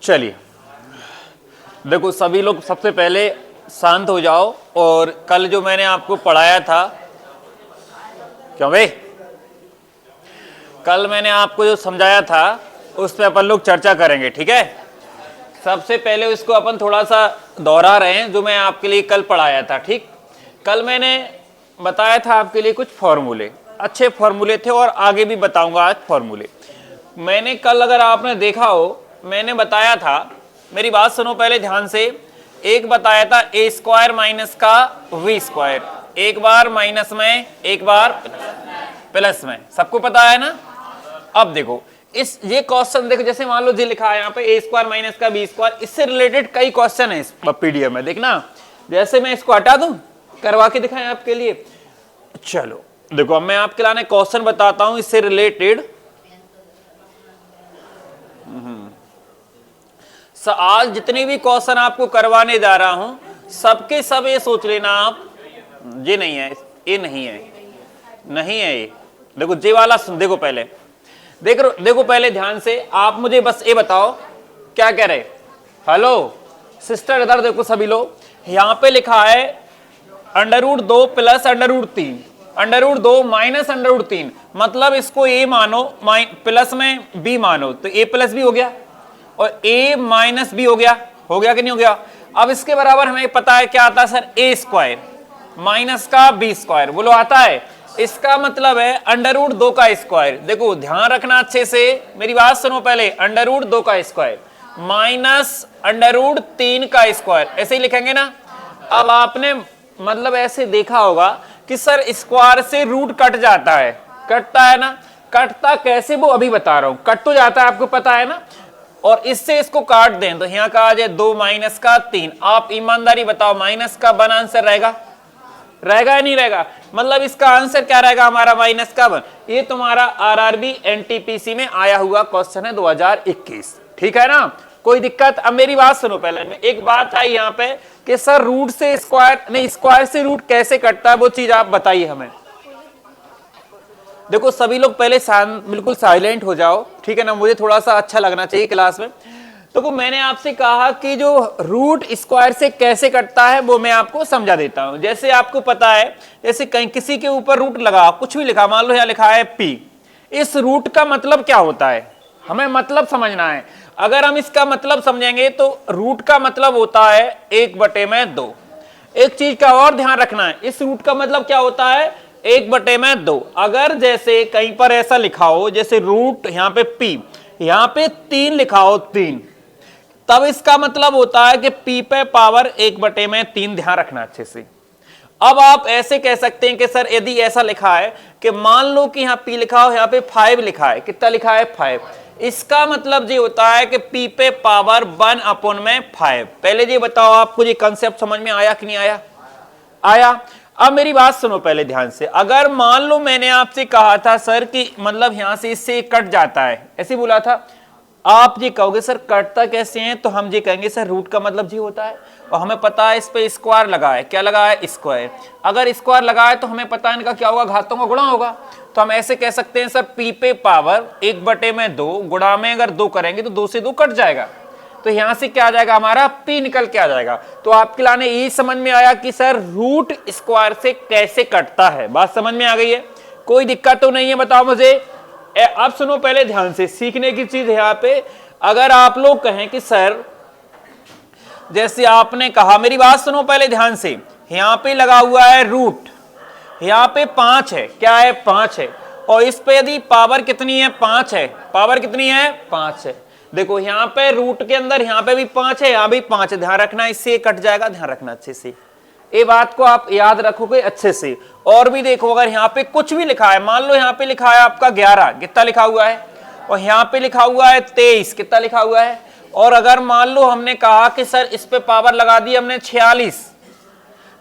चलिए देखो, सभी लोग सबसे पहले शांत हो जाओ। और कल जो मैंने आपको पढ़ाया था, क्यों भाई, कल मैंने आपको जो समझाया था उस पर अपन लोग चर्चा करेंगे, ठीक है। सबसे पहले उसको अपन थोड़ा सा दोहरा रहे हैं जो मैं आपके लिए कल पढ़ाया था, ठीक। कल मैंने बताया था आपके लिए कुछ फॉर्मूले, अच्छे फॉर्मूले थे और आगे भी बताऊंगा आज फॉर्मूले। मैंने कल, अगर आपने देखा हो, मैंने बताया था, मेरी बात सुनो पहले ध्यान से। एक बताया था ए स्क्वायर माइनस का वी स्क्वायर, एक बार माइनस में एक बार प्लस में, सबको पता है ना। अब देखो इस ये क्वेश्चन देखो, जैसे मान लो जी लिखा है यहाँ पे ए स्क्वायर माइनस का बी स्क्वायर, इससे रिलेटेड कई क्वेश्चन है इस पीडीएफ में, देखना। जैसे मैं इसको हटा दूं, करवा के दिखाएं आपके लिए। चलो देखो, अब मैं आपके लाने क्वेश्चन बताता हूं इससे रिलेटेड। आज जितने भी क्वेश्चन आपको करवाने जा रहा हूं, सबके सब ये सोच लेना आप, ये नहीं है, ये नहीं है, नहीं है ये। देखो जे वाला देखो पहले, देखो पहले ध्यान से। आप मुझे बस ये बताओ क्या कह रहे। हेलो सिस्टर, इधर देखो सभी लोग। यहां पे लिखा है √2 प्लस √3, √2 माइनस √3, मतलब इसको ए मानो, प्लस में बी मानो, तो ए प्लस भी हो गया और ए माइनस भी हो गया कि नहीं हो गया। अब इसके बराबर हमें पता है क्या आता है सर, ए स्क्वायर माइनस का बी स्क्वायर, बोलो आता है। इसका मतलब है √2 का स्क्वायर। देखो ध्यान रखना अच्छे से, मेरी बात सुनो पहले। √2 का स्क्वायर माइनस √3 का स्क्वायर, ऐसे ही लिखेंगे ना। अब आपने मतलब ऐसे देखा होगा कि सर स्क्वायर से रूट कट जाता है, कटता है ना। कटता कैसे वो अभी बता रहा हूं, कट तो जाता है, आपको पता है ना। और इससे इसको काट दें तो यहां का आ जाए 2 माइनस का 3। आप ईमानदारी बताओ, माइनस का 1 आंसर रहेगा या नहीं रहेगा। मतलब इसका आंसर क्या रहेगा हमारा, माइनस का 1। ये तुम्हारा आरआरबी एनटीपीसी में आया हुआ क्वेश्चन है 2021, ठीक है ना, कोई दिक्कत। अब मेरी बात सुनो पहले। एक बात आई यहाँ पे कि सर रूट से स्क्वायर नहीं, स्क्वायर से रूट कैसे कटता है, वो चीज आप बताइए हमें। देखो सभी लोग पहले बिल्कुल साइलेंट हो जाओ, ठीक है ना, मुझे थोड़ा सा अच्छा लगना चाहिए क्लास में। तो मैंने आपसे कहा कि जो रूट स्क्वायर से कैसे कटता है वो मैं आपको समझा देता हूं। जैसे आपको पता है, जैसे कहीं किसी के ऊपर रूट लगा, कुछ भी लिखा, मान लो यहाँ लिखा है पी, इस रूट का मतलब क्या होता है, हमें मतलब समझना है। अगर हम इसका मतलब समझेंगे तो रूट का मतलब होता है 1/2। एक चीज का और ध्यान रखना है, इस रूट का मतलब क्या होता है, 1/2। अगर जैसे कहीं पर ऐसा लिखा हो, जैसे रूट यहाँ पे पी, यहाँ पे 3 लिखा हो 3, तब इसका मतलब होता है कि पी पे पावर 1/3। ध्यान रखना अच्छे से। अब आप ऐसे कह सकते हैं कि सर यदि ऐसा लिखा है कि मान लो कि यहाँ पी लिखा हो, यहाँ पे 5 लिखा है, कितना लिखा है 5, इसका मतलब ये होता है कि पी पे पावर 1/5। पहले ये बताओ आपको ये कंसेप्ट समझ में आया कि नहीं आया, आया। अब मेरी बात सुनो पहले ध्यान से। अगर मान लो मैंने आपसे कहा था सर कि मतलब यहां से इससे कट जाता है, ऐसे बोला था, आप ये कहोगे सर कटता कैसे हैं, तो हम ये कहेंगे सर रूट का मतलब जी होता है, और हमें पता है इस पे स्क्वायर लगा है, क्या लगा है स्क्वायर। अगर स्क्वायर लगा है तो हमें पता है इनका क्या होगा, घातों का गुणा होगा। तो हम ऐसे कह सकते हैं सर पी पे पावर 1/2 गुणा में अगर 2 करेंगे तो 2 से 2 कट जाएगा, तो यहां से क्या आ जाएगा हमारा पी निकल के आ जाएगा। तो आपके लाने ये समझ में आया कि सर रूट स्क्वायर से कैसे कटता है, बात समझ में आ गई है, कोई दिक्कत तो नहीं है, बताओ मुझे। अब सुनो पहले ध्यान से, सीखने की चीज है यहाँ पे। अगर आप लोग कहें कि सर जैसे आपने कहा, मेरी बात सुनो पहले ध्यान से, यहां पे लगा हुआ है रूट, यहां पे 5 है, क्या है 5 है, और इस पे यदि पावर कितनी है 5 है, पावर कितनी है 5 है। देखो यहाँ पे रूट के अंदर यहाँ पे भी 5 है, यहाँ भी 5 है, ध्यान रखना, इससे कट जाएगा, ध्यान रखना अच्छे से, ये बात को आप याद रखोगे अच्छे से। और भी देखो, अगर यहाँ पे कुछ भी लिखा है, मान लो यहाँ पे लिखा है आपका 11, कितना लिखा हुआ है, और यहाँ पे लिखा हुआ है 23, कितना लिखा हुआ है। और अगर मान लो हमने कहा कि सर इस पे पावर लगा दी हमने 46,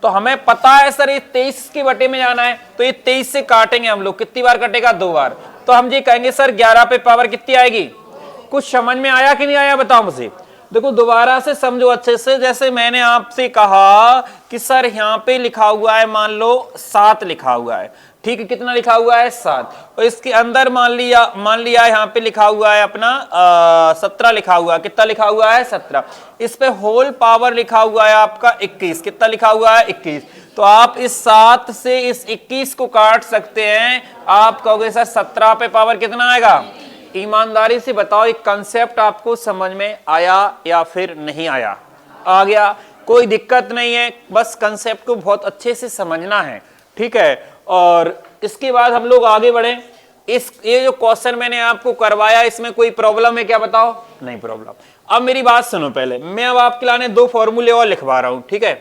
तो हमें पता है सर ये 23 के बटे में जाना है, तो ये 23 से काटेंगे हम लोग, कितनी बार कटेगा 2 बार, तो हम ये कहेंगे सर 11 पे पावर कितनी आएगी। कुछ समझ में आया कि नहीं आया, बताओ मुझे। देखो दोबारा से समझो अच्छे से। जैसे मैंने आपसे कहा कि सर यहाँ पे लिखा हुआ है मान लो 7 लिखा हुआ है, ठीक है, कितना लिखा हुआ है 7, और इसके अंदर मान लिया यहाँ पे लिखा हुआ है अपना 17 लिखा हुआ है। कितना लिखा हुआ है 17, इस पे होल पावर लिखा हुआ है आपका 21। कितना लिखा हुआ है 21। तो आप इस 7 से इस 21 को काट सकते हैं। आप कहोगे सर 17 पे पावर कितना आएगा। ईमानदारी से बताओ एक कंसेप्ट आपको समझ में आया या फिर नहीं आया। आ गया, कोई दिक्कत नहीं है, बस कंसेप्ट को बहुत अच्छे से समझना है, ठीक है। और इसके बाद हम लोग आगे बढ़े। ये जो क्वेश्चन मैंने आपको करवाया इसमें कोई प्रॉब्लम है क्या, बताओ। नहीं प्रॉब्लम। अब मेरी बात सुनो, पहले मैं अब आपके लाने 2 फॉर्मूले और लिखवा रहा हूं, ठीक है।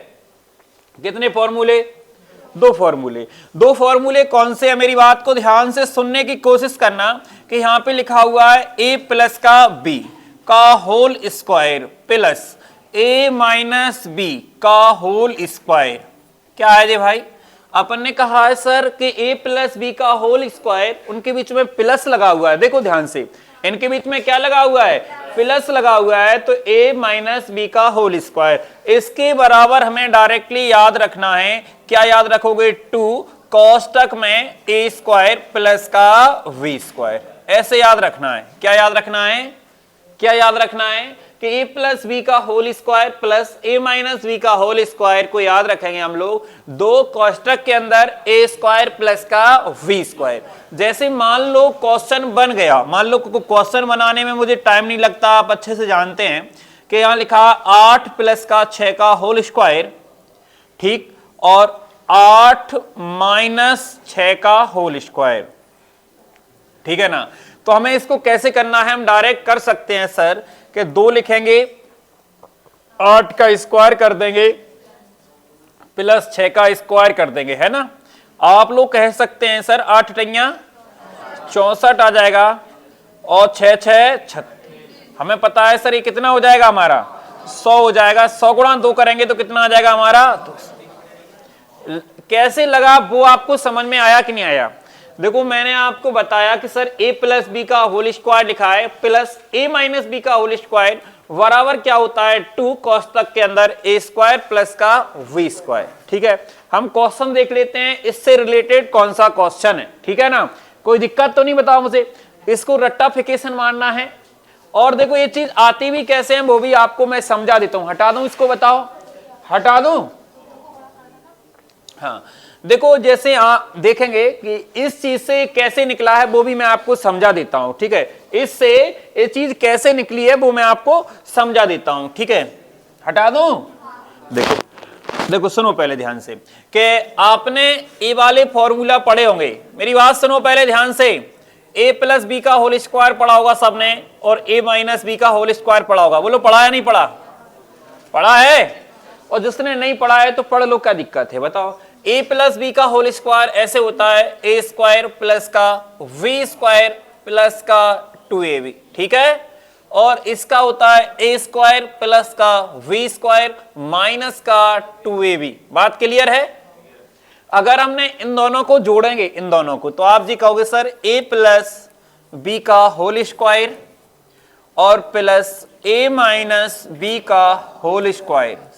कितने फॉर्मूले, 2 फॉर्मूले। 2 फॉर्मूले कौन से है, मेरी बात को ध्यान से सुनने की कोशिश करना कि यहां पे लिखा हुआ है a प्लस का b का whole square plus a minus b का होल स्क्वायर। क्या है जी भाई, अपन ने कहा है सर कि a प्लस बी का होल स्क्वायर, उनके बीच में प्लस लगा हुआ है। देखो ध्यान से, इनके बीच में क्या लगा हुआ है, प्लस लगा हुआ है। तो a माइनस बी का होल स्क्वायर, इसके बराबर हमें डायरेक्टली याद रखना है। क्या याद रखोगे, 2 कोष्टक में a स्क्वायर प्लस का v स्क्वायर, ऐसे याद रखना है। क्या याद रखना है, क्या याद रखना है कि a प्लस बी का whole square plus a minus B का होल स्क्वायर को याद रखेंगे हम लोग 2 कोष्टक के अंदर a स्क्वायर प्लस का v स्क्वायर। जैसे मान लो क्वेश्चन बन गया, मान लो क्वेश्चन बनाने में मुझे टाइम नहीं लगता, आप अच्छे से जानते हैं कि यहां लिखा 8 प्लस का 6 का होल स्क्वायर, ठीक, और 8 माइनस 6 का होल स्क्वायर, ठीक है ना। तो हमें इसको कैसे करना है, हम डायरेक्ट कर सकते हैं सर कि 2 लिखेंगे, 8 का स्क्वायर कर देंगे प्लस 6 का स्क्वायर कर देंगे, है ना। आप लोग कह सकते हैं सर 8 टैया 64 आ जाएगा और 6 6 36। हमें पता है सर ये कितना हो जाएगा हमारा 100 हो जाएगा। 100 गुणा 2 करेंगे तो कितना आ जाएगा हमारा। तो कैसे लगा वो आपको समझ में आया कि नहीं आया। देखो मैंने आपको बताया कि सर a प्लस बी का होल स्क्वायर लिखा है प्लस a माइनस बी का होल स्क्वायर बराबर क्या होता है 2 कोष्टक के अंदर a स्क्वायर प्लस का v स्क्वायर, ठीक है। हम क्वेश्चन देख लेते हैं इससे रिलेटेड कौन सा क्वेश्चन है, ठीक है ना। कोई दिक्कत तो नहीं, बताओ मुझे। इसको रट्टाफिकेशन मारना है। और देखो ये चीज आती भी कैसे है वो भी आपको मैं समझा देता हूं। हटा दूं इसको, बताओ हटा दूं। हाँ देखो, जैसे देखेंगे कि इस चीज से कैसे निकला है वो भी मैं आपको समझा देता हूं, ठीक है। इससे ये चीज कैसे निकली है वो मैं आपको समझा देता हूं, ठीक है। हटा दूं। देखो देखो सुनो पहले ध्यान से कि आपने ए वाले फॉर्मूला पढ़े होंगे। मेरी बात सुनो पहले ध्यान से। ए प्लस बी का होल स्क्वायर पढ़ा होगा सबने और ए माइनस बी का होल स्क्वायर पढ़ा होगा। बोलो पढ़ा या नहीं पढ़ा, पढ़ा है। और जिसने नहीं पढ़ा है तो पढ़ लो, क्या दिक्कत है बताओ। ए प्लस बी का होल स्क्वायर ऐसे होता है ए स्क्वायर प्लस का वी स्क्वायर प्लस का 2ab, ठीक है। और इसका होता है ए स्क्वायर प्लस का वी स्क्वायर माइनस का 2ab। बात क्लियर है। अगर हमने इन दोनों को जोड़ेंगे, इन दोनों को, तो आप जी कहोगे सर ए प्लस बी का होल स्क्वायर और प्लस ए माइनस बी का होल स्क्वायर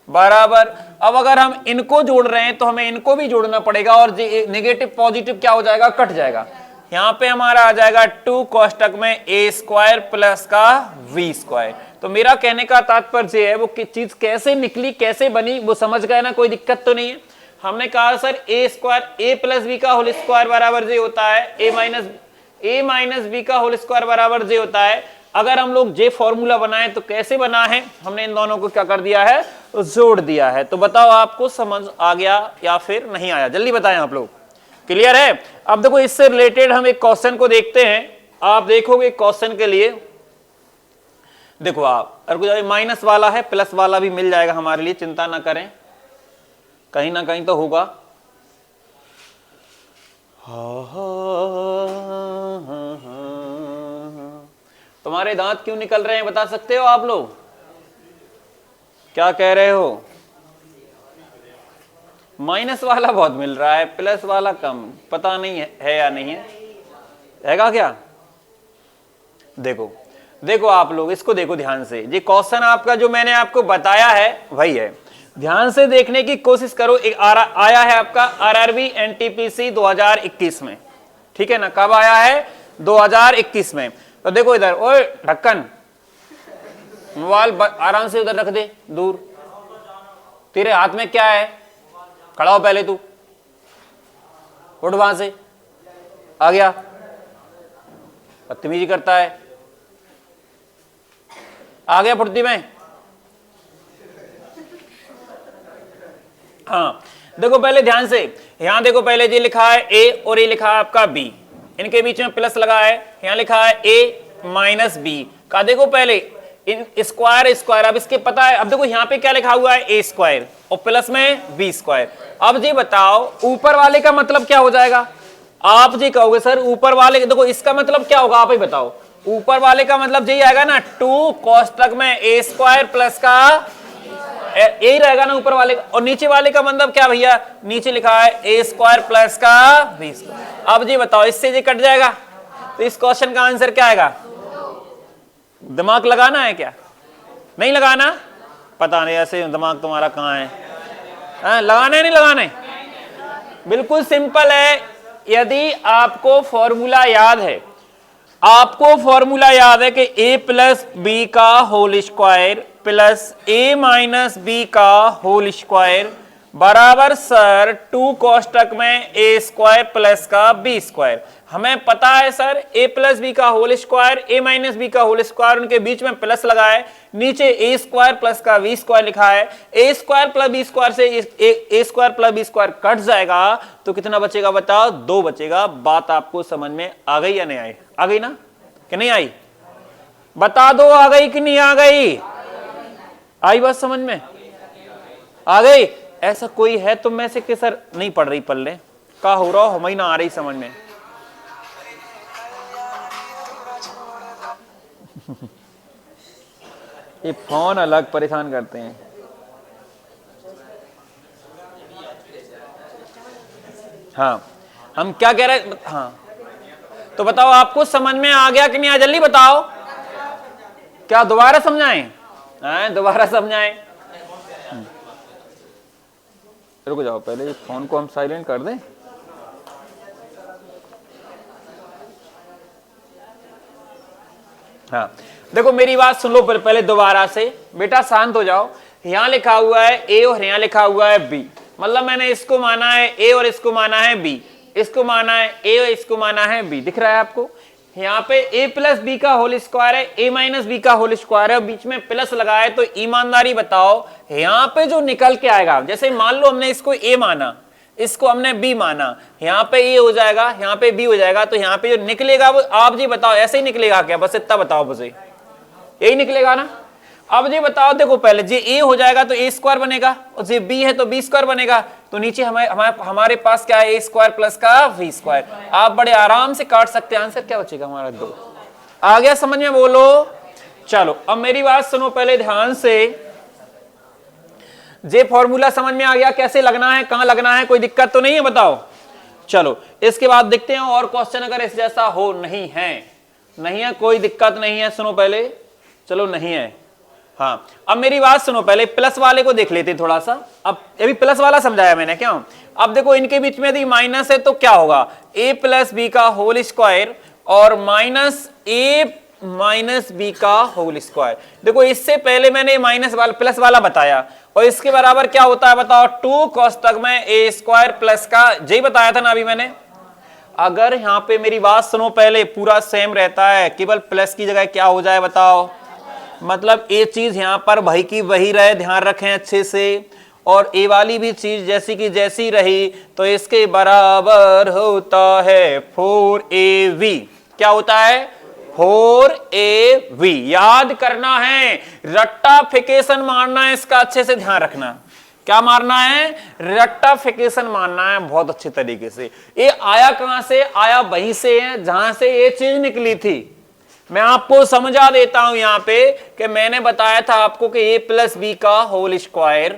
बराबर। अब अगर हम इनको जोड़ रहे हैं तो हमें इनको भी जोड़ना पड़ेगा और नेगेटिव पॉजिटिव क्या हो जाएगा, कट जाएगा। यहां पे हमारा आ जाएगा 2 कोष्टक में ए स्क्वायर प्लस का वी स्क्वायर। तो मेरा कहने का तात्पर्य है वो चीज कैसे निकली, कैसे बनी, वो समझ गए ना, कोई दिक्कत तो नहीं है। हमने कहा सर ए स्क्वायर ए प्लस बी का होल स्क्वायर बराबर जे होता है ए माइनस बी का होल स्क्वायर बराबर जे होता है। अगर हम लोग जे फॉर्मूला बनाए तो कैसे बना है, हमने इन दोनों को क्या कर दिया है, जोड़ दिया है। तो बताओ आपको समझ आ गया या फिर नहीं आया, जल्दी बताएं आप लोग। क्लियर है। अब देखो इससे रिलेटेड हम एक क्वेश्चन को देखते हैं। आप देखोगे क्वेश्चन के लिए, देखो आप अगर माइनस वाला है प्लस वाला भी मिल जाएगा हमारे लिए, चिंता ना करें, कहीं ना कहीं तो होगा। तुम्हारे दांत क्यों निकल रहे हैं बता सकते हो आप लोग, क्या कह रहे हो। माइनस वाला बहुत मिल रहा है, प्लस वाला कम, पता नहीं है या नहीं है, हैगा क्या। देखो देखो आप लोग इसको देखो ध्यान से। ये क्वेश्चन आपका जो मैंने आपको बताया है वही है। ध्यान से देखने की कोशिश करो। एक आया है आपका आरआरबी एनटीपीसी 2021 में, ठीक है ना। कब आया है? 2021 में। तो देखो इधर, ओए ढक्कन, मोबाइल आराम से उधर रख दे दूर। तेरे हाथ में क्या है? खड़ा हो पहले, तू उठ वहां से। आ गया, बदतमीजी करता है। आ गया फुर्ती में। हाँ देखो पहले ध्यान से, यहां देखो पहले ये लिखा है ए और ये लिखा है आपका बी, इनके बीच में प्लस लगा है। यहां लिखा है ए माइनस बी का। देखो पहले इन स्क्वायर स्क्वायर, अब इसके पता है। अब देखो यहां पे क्या लिखा हुआ है? ए स्क्वायर और प्लस में बी स्क्वायर। अब जी बताओ ऊपर वाले का मतलब क्या हो जाएगा? आप जी कहोगे सर ऊपर वाले, देखो इसका मतलब क्या होगा आप ही बताओ। ऊपर वाले का मतलब यही आएगा ना, 2 कोष्टक में ए स्क्वायर प्लस का यही रहेगा ना ऊपर वाले का। और नीचे वाले का मतलब क्या भैया? नीचे लिखा है ए स्क्वायर प्लस का बी स्क्वायर। अब जी बताओ इससे जी कट जाएगा, तो इस क्वेश्चन का आंसर क्या आएगा? दिमाग लगाना है क्या? नहीं लगाना? पता नहीं, ऐसे दिमाग तुम्हारा कहाँ है? लगाना है नहीं लगाना है? बिल्कुल सिंपल है। यदि आपको फॉर्मूला याद है, आपको फॉर्मूला याद है कि a प्लस बी का whole square plus a minus B का होल स्क्वायर बराबर सर 2 कोष्टक में a स्क्वायर प्लस का b स्क्वायर। हमें पता है सर a प्लस बी का whole square, a minus B का होल स्क्वायर, उनके बीच में प्लस लगा है, नीचे a स्क्वायर प्लस का b स्क्वायर लिखा है। a square plus b square से a square plus b square cut जाएगा, तो कितना बचेगा बताओ? 2 बचेगा। बात आपको समझ में आ गई या नहीं आई? आ गई ना कि नहीं आई? बता दो आ गई कि नहीं आ गई? आई बात समझ में? आ गई? ऐसा कोई है तुम में से कि सर नहीं पढ़ रही पल्ले, का हो रहा हो हमें ना आ रही समझ में? ये फोन अलग परेशान करते हैं। हाँ हम क्या कह रहे हैं? हाँ तो बताओ आपको समझ में आ गया कि नहीं? आ जल्दी बताओ। क्या दोबारा समझाएं? दोबारा समझाएं? रुको जाओ, पहले फोन को हम साइलेंट कर दें। हाँ देखो मेरी बात सुन लो पहले दोबारा से। बेटा शांत हो जाओ। यहां लिखा हुआ है ए और यहां लिखा हुआ है बी, मतलब मैंने इसको माना है ए और इसको माना है बी, इसको माना है ए और इसको माना है बी। दिख रहा है आपको? यहाँ पे a प्लस बी का होल स्क्वायर है, a माइनस बी का होल स्क्वायर है, बीच में प्लस लगाया है। तो ईमानदारी बताओ यहाँ पे जो निकल के आएगा, जैसे मान लो हमने इसको a माना, इसको हमने b माना, यहाँ पे a हो जाएगा, यहाँ पे b हो जाएगा, तो यहाँ पे जो निकलेगा वो आप जी बताओ ऐसे ही निकलेगा क्या? बस इतना बताओ मुझे, यही निकलेगा ना? अब जी बताओ, देखो पहले जे a हो जाएगा तो a स्क्वायर बनेगा, और जे b है तो b स्क्वायर बनेगा। तो नीचे हमारे पास क्या है? a स्क्वायर प्लस का v स्क्वायर। आप बड़े आराम से काट सकते हैं। आंसर क्या बचेगा हमारा? 2। आ गया समझ में? बोलो। चलो अब मेरी बात सुनो पहले ध्यान से। जे फॉर्मूला समझ में आ गया कैसे लगना है, कहां लगना है? कोई दिक्कत तो नहीं है? बताओ। चलो इसके बाद देखते हैं और क्वेश्चन अगर इस जैसा हो। नहीं है? नहीं है, कोई दिक्कत नहीं है। सुनो पहले, चलो नहीं है। हाँ अब मेरी बात सुनो, पहले प्लस वाले को देख लेते थोड़ा सा। अब अभी प्लस वाला समझाया मैंने, क्यों? अब देखो इनके बीच में यदि माइनस है तो क्या होगा? a प्लस बी का होल स्क्वायर और माइनस a माइनस बी का होल स्क्वायर। देखो इससे पहले मैंने माइनस वाला प्लस वाला बताया, और इसके बराबर क्या होता है बताओ? 2 कोष्टक में a स्क्वायर प्लस का, यही बताया था ना अभी मैंने। अगर यहाँ पे मेरी बात सुनो पहले, पूरा सेम रहता है, केवल प्लस की जगह क्या हो जाए बताओ? मतलब ये चीज यहां पर वही की वही रहे, ध्यान रखें अच्छे से। और ए वाली भी चीज जैसी की जैसी रही, तो इसके बराबर होता है 4ab। क्या होता है? 4ab। याद करना है, रट्टाफिकेशन मारना है इसका, अच्छे से ध्यान रखना। क्या मारना है? रट्टाफिकेशन मारना है बहुत अच्छे तरीके से। ये आया कहां से? आया वहीं से है जहां से ये चीज निकली थी। मैं आपको समझा देता हूं यहां पे कि मैंने बताया था आपको कि a प्लस बी का होल स्क्वायर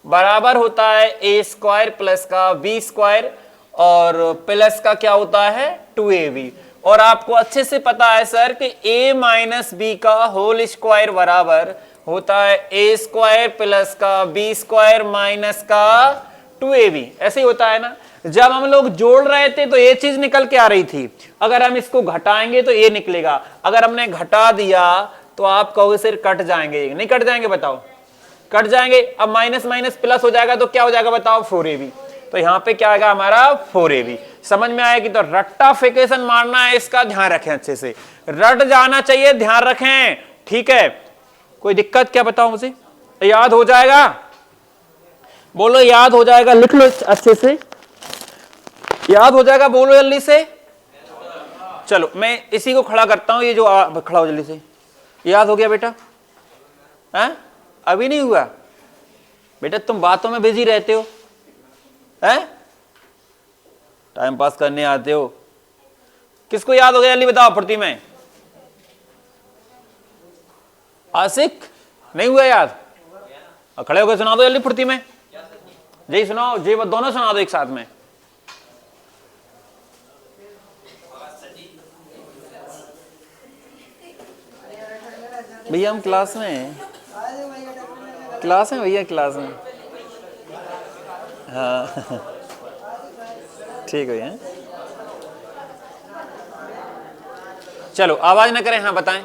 बराबर होता है a स्क्वायर प्लस का b स्क्वायर, और प्लस का क्या होता है? 2ab। और आपको अच्छे से पता है सर कि a माइनस बी का होल स्क्वायर बराबर होता है ए स्क्वायर प्लस का बी स्क्वायर माइनस का 2ab। ऐसे ही होता है ना। जब हम लोग जोड़ रहे थे तो ये चीज निकल के आ रही थी, अगर हम इसको घटाएंगे तो ये निकलेगा। अगर हमने घटा दिया तो आप कहोगे सिर कट जाएंगे, नहीं कट जाएंगे, बताओ कट जाएंगे। अब माइनस माइनस प्लस हो जाएगा तो क्या हो जाएगा बताओ, 4ab। तो यहां पे क्या आएगा हमारा 4ab। समझ में आएगी। तो रट्टाफिकेशन मारना है, इसका ध्यान रखें, अच्छे से रट जाना चाहिए, ध्यान रखें, ठीक है। कोई दिक्कत क्या बताओ मुझे, याद हो जाएगा, बोलो याद हो जाएगा, लिख लो अच्छे से, याद हो जाएगा, बोलो जल्दी से। चलो मैं इसी को खड़ा करता हूं, ये जो खड़ा हो जल्दी से। याद हो गया बेटा? हैं? अभी नहीं हुआ बेटा, तुम बातों में बिजी रहते हो, हैं? टाइम पास करने आते हो। किसको याद हो गया जल्दी बताओ फुर्ती में? आशिक नहीं हुआ याद? खड़े होकर सुना दो जल्दी फुर्ती में, जी सुनाओ, जी दोनों सुना दो एक साथ में। भैया हम क्लास में हैं, क्लास में भैया, क्लास में। हाँ ठीक है भैया। चलो आवाज ना करें, हाँ बताएं।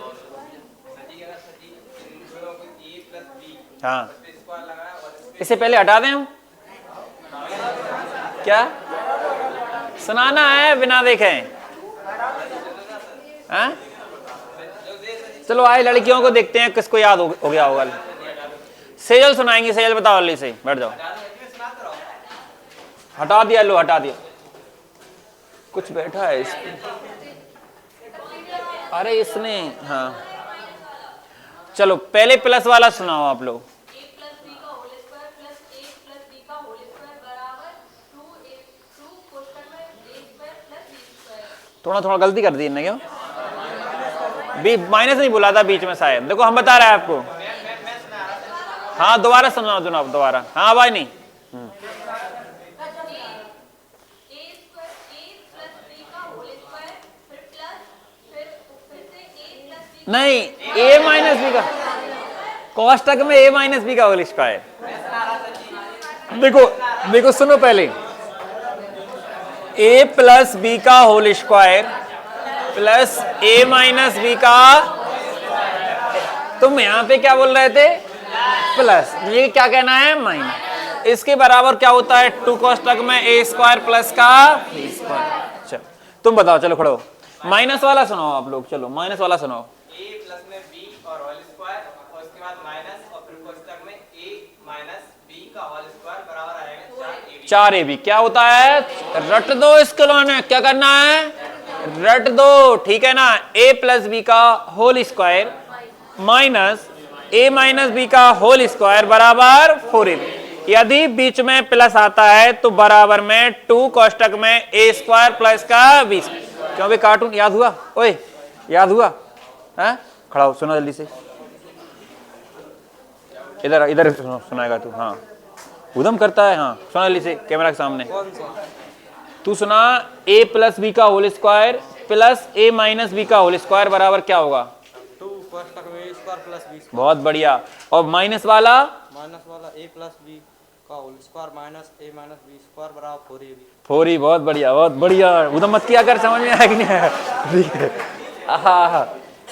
हाँ इससे पहले हटा दें हम, क्या सुनाना है बिना देखे? हाँ चलो आए लड़कियों को देखते हैं किसको याद हो गया होगा। सेजल सुनाएंगी, सेजल बताओ जल्दी से, बैठ जाओ। हटा दिया, लो हटा दिया, कुछ बैठा है इसमें, अरे इसने, हाँ चलो पहले प्लस वाला सुनाओ आप लोग। थोड़ा थोड़ा गलती कर दी इन्होंने, क्यों बी माइनस नहीं बोला था बीच में शायद, देखो हम बता रहे हैं आपको। हाँ दोबारा सुनाओ जनाब, दोबारा। हाँ आवाज नहीं। नहीं a माइनस बी का कोष्टक में a माइनस बी का होल स्क्वायर। देखो देखो सुनो पहले, a प्लस बी का whole square plus a minus B का, तुम यहां पे क्या बोल रहे थे? प्लस, ये क्या कहना है? माइनस। इसके बराबर क्या होता है 2 कोष्टक में a स्क्वायर प्लस का b स्क्वायर। चलो तुम बताओ, चलो खड़ो, माइनस वाला सुनाओ आप लोग, चलो माइनस वाला सुनाओ। a प्लस में b और होल स्क्वायर और उसके बाद माइनस और फिर कोष्टक में a माइनस b का होल स्क्वायर बराबर आएगा 4ab। क्या होता है? रट दो इसको, ने क्या करना है? रट दो, ठीक है ना। a प्लस बी का whole square minus a minus B का होल स्क्वायर बराबर 4ab। यदि बीच में प्लस आता है तो बराबर में 2 कोष्टक में a स्क्वायर प्लस का b। क्यों भी कार्टून याद हुआ? ओए याद हुआ? हैं? खड़ा हो, सुनो जल्दी से, इधर इधर सुनाएगा तू। हाँ उधम करता है, हाँ सुना जल्दी से कैमरा के सामने। तू सुना, a प्लस बी का whole square plus a minus B का होल स्क्वायर बराबर क्या होगा? 2 कोष्टक में a square plus b square. बहुत बढ़िया। और माइनस वाला a प्लस b का whole square minus a minus b square बराबर 4ab। 4 बहुत बढ़िया, बहुत बढ़िया। उधम मत किया कर, समझ में आया कि नहीं आया? ठीक है, हाँ हाँ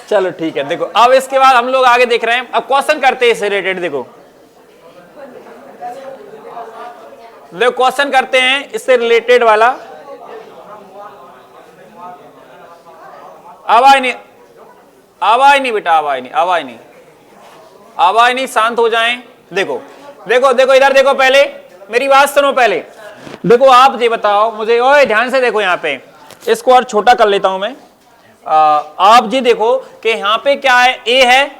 चलो ठीक है। देखो अब इसके बाद हम लोग आगे देख रहे हैं, अब क्वेश्चन करते हैं इससे रिलेटेड। देखो देखो क्वेश्चन करते हैं इससे रिलेटेड वाला। आवाज नहीं, आवाज नहीं बेटा, आवाज नहीं, आवाज नहीं, आवाज नहीं, शांत हो जाएं। देखो देखो देखो इधर देखो, पहले मेरी बात सुनो पहले। देखो आप ये बताओ मुझे, ओए ध्यान से देखो, यहाँ पे इसको और छोटा कर लेता हूं मैं। आप जी देखो कि यहाँ पे क्या है, a है,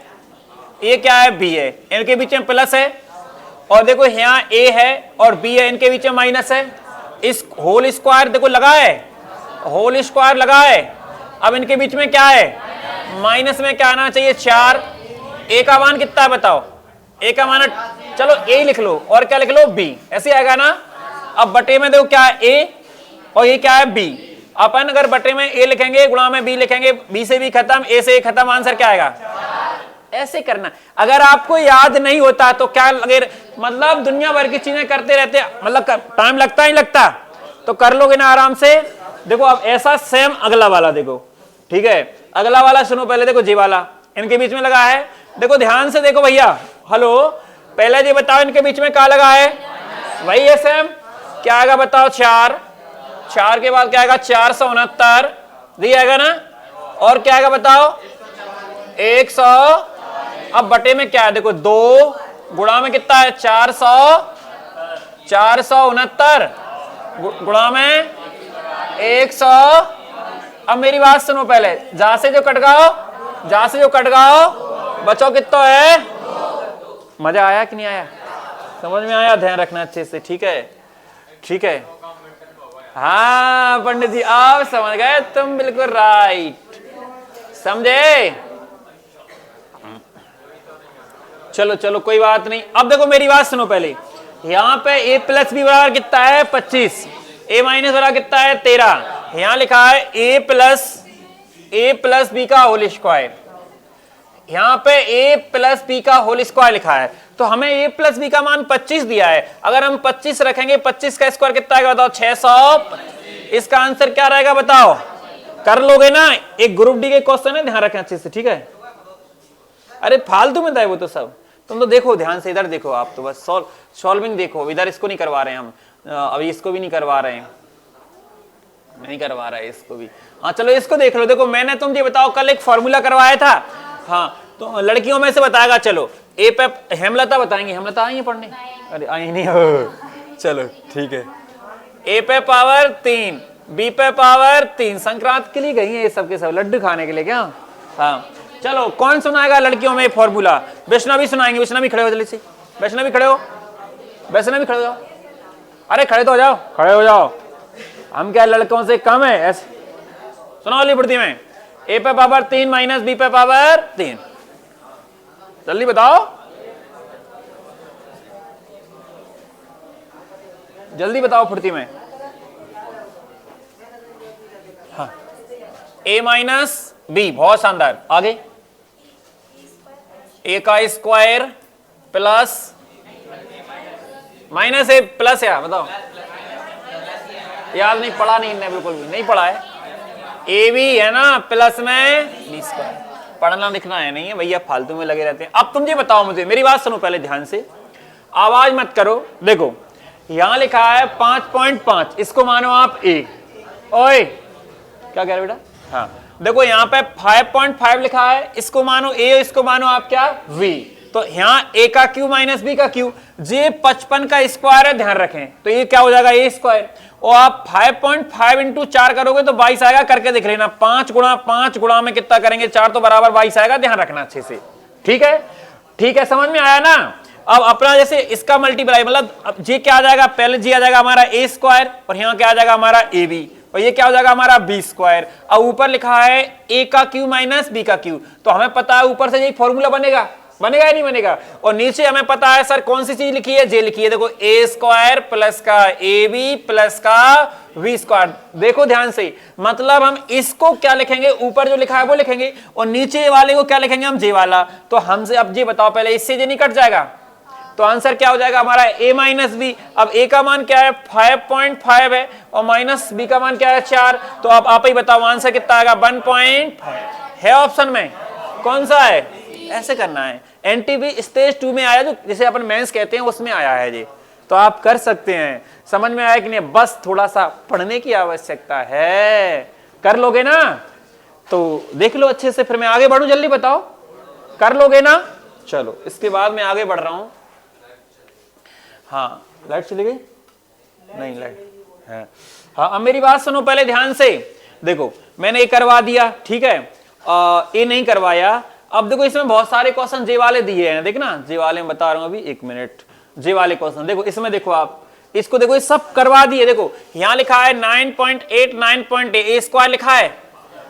a क्या है, b है, इनके बीच में प्लस है। और देखो यहाँ a है और b है, इनके बीच में माइनस है। इस होल स्क्वायर देखो लगा है, होल स्क्वायर लगा है। अब इनके बीच में क्या है? माइनस में क्या आना चाहिए? 4। a का मान कितना है बताओ? a का मान, चलो a लिख लो और क्या लिख लो? b। ऐसे आएगा ना। अब बटे में देखो क्या है? a और ये क्या है? b। अपन अगर बटे में a लिखेंगे, गुणा में b लिखेंगे, b से b खत्म, a से a खत्म, आंसर क्या आएगा? ऐसे करना। अगर आपको याद नहीं होता तो क्या लगे, मतलब दुनिया भर की चीजें करते रहते, मतलब टाइम लगता ही लगता, तो कर लोगे ना आराम से। देखो अब ऐसा सेम अगला वाला देखो, ठीक है, अगला वाला सुनो पहले। देखो जी वाला इनके बीच में लगा है, देखो ध्यान से देखो भैया, हेलो, पहले जी बताओ इनके बीच में क्या लगा है, वही है सेम, क्या आएगा बताओ, 4, 4 के बाद क्या आएगा 469 दिया ना, और क्या आएगा बताओ 100, अब बटे में क्या है देखो 2, गुणा में कितना है 469 गुणा में 100। अब मेरी बात सुनो पहले, जहां से जो कट गाओ बचो कितना है। मजा आया कि नहीं आया, समझ में आया, ध्यान रखना अच्छे से, ठीक है, ठीक है। हाँ पंडित जी आप समझ गए, तुम बिल्कुल राइट, समझे। चलो चलो कोई बात नहीं। अब देखो मेरी बात सुनो पहले, यहां पे a प्लस बी बराबर कितना है 25, a माइनस बराबर कितना है 13, यहां लिखा है a प्लस बी का होल स्क्वायर, यहां पे a प्लस बी का होल स्क्वायर लिखा है, तो हमें a प्लस बी का मान 25 दिया है। अगर हम 25 रखेंगे, 25 का स्क्वायर कितना आएगा बताओ 600। इसका आंसर क्या रहेगा बताओ, कर लोगे ना, एक ग्रुप डी के क्वेश्चन है, ध्यान रखें अच्छे से, ठीक है। अरे फालतू में था वो तो सब, तुम तो देखो ध्यान से, इधर देखो आप तो बस सॉल्विंग देखो, इधर इसको नहीं करवा रहे हैं हम, अभी इसको भी नहीं करवा रहे हैं, नहीं करवा रहा है इसको भी। हाँ चलो इसको देख लो। देखो मैंने तुम ये बताओ कल एक फॉर्मूला करवाया था, हाँ तो लड़कियों में से बताएगा, चलो ए पे हेमलता बताएंगे, हेमलता आई है पढ़ने, अरे आई नहीं हो, चलो ठीक है। ए पे पावर 3, बी पे पावर 3, संक्रांत के लिए गई है ये सब के सब, लड्डू खाने के लिए क्या। हाँ चलो कौन सुनाएगा लड़कियों में फॉर्मूला, वैष्णवी सुनाएंगे, वैष्णवी खड़े हो जल्दी से, वैष्णवी खड़े हो, वैष्णवी खड़े हो जाओ, अरे खड़े तो हो जाओ, खड़े हो जाओ, हम क्या लड़कों से कम है ऐसे। सुनाओ वाली पूर्ति में, ए पे पावर 3 माइनस बी पे पावर 3, जल्दी बताओ, जल्दी बताओ फुर्ती में। हाँ ए माइनस बी, बहुत शानदार, आगे ए का स्क्वायर प्लस माइनस ए प्लस है, बताओ याद नहीं पढ़ा, नहीं इनने बिल्कुल भी नहीं पढ़ा है, ए भी है ना प्लस में बी स्क्वायर, पढ़ना लिखना है नहीं है भैया, फालतू में लगे रहते हैं। अब तुम ये बताओ मुझे, मेरी बात सुनो पहले ध्यान से, आवाज मत करो। देखो यहां लिखा है 5.5, इसको मानो आप ए, ओए क्या कह रहे बेटा, हाँ देखो यहाँ पे 5.5 लिखा है, इसको मानो ए, इसको मानो आप क्या v, तो यहाँ a का क्यू माइनस बी का क्यू, जे 55 का स्क्वायर है, ध्यान रखें, तो ये क्या हो जाएगा a स्क्वायर, और आप 5.5 इंटू 4 करोगे तो 22 आएगा, करके देख लेना, 5 गुणा में कितना करेंगे 4 तो बराबर 22 आएगा, ध्यान रखना अच्छे से, ठीक है, ठीक है, समझ में आया ना। अब अपना जैसे इसका मल्टीप्लाई, मतलब अब ये क्या आ जाएगा, पहले जी आ जाएगा हमारा a स्क्वायर, और यहाँ क्या आ जाएगा हमारा ab, और ये क्या हो जाएगा हमारा बी स्क्वायर, और ऊपर लिखा है ए का क्यू माइनस बी का क्यू, तो हमें पता है ऊपर से ये फॉर्मूला बनेगा, बनेगा या नहीं बनेगा, और नीचे हमें पता है सर कौन सी चीज लिखी है, जे लिखी है, देखो ए स्क्वायर प्लस का ए बी प्लस का वी स्क्वायर, देखो ध्यान से, मतलब हम इसको क्या लिखेंगे, ऊपर जो लिखा है वो लिखेंगे, और नीचे वाले को क्या लिखेंगे हम, जे वाला। तो हमसे अब ये बताओ पहले, इससे जे नहीं कट जाएगा, तो आंसर क्या हो जाएगा हमारा a माइनस बी। अब a का मान क्या है 5.5 है, और माइनस b का मान क्या है 4, तो अब आप ही बताओ आंसर कितना आएगा 1.5 है, ऑप्शन में कौन सा है, ऐसे करना है। एनटीबी स्टेज 2 में आया, जो जिसे अपन मेंस कहते हैं उसमें आया है ये, तो आप कर सकते हैं, समझ में आया कि नहीं, बस थोड़ा सा पढ़ने की आवश्यकता है, कर लोगे ना, तो देख लो अच्छे से, फिर मैं आगे बढ़ूं, जल्दी बताओ, कर लोगे ना। चलो इसके बाद मैं आगे बढ़ रहा हूं। हाँ लाइट चली गई, नहीं लाइट है, हाँ अब मेरी बात सुनो पहले ध्यान से, देखो मैंने ये करवा दिया, ठीक है, ये नहीं करवाया। अब देखो इसमें बहुत सारे क्वेश्चन जे वाले दिए हैं, देखना जे वाले में बता रहा हूं अभी, एक मिनट, जे वाले क्वेश्चन देखो, इसमें देखो आप, इसको देखो ये सब करवा दिए, देखो यहाँ लिखा है 9.8 9.8 ए स्क्वायर लिखा है,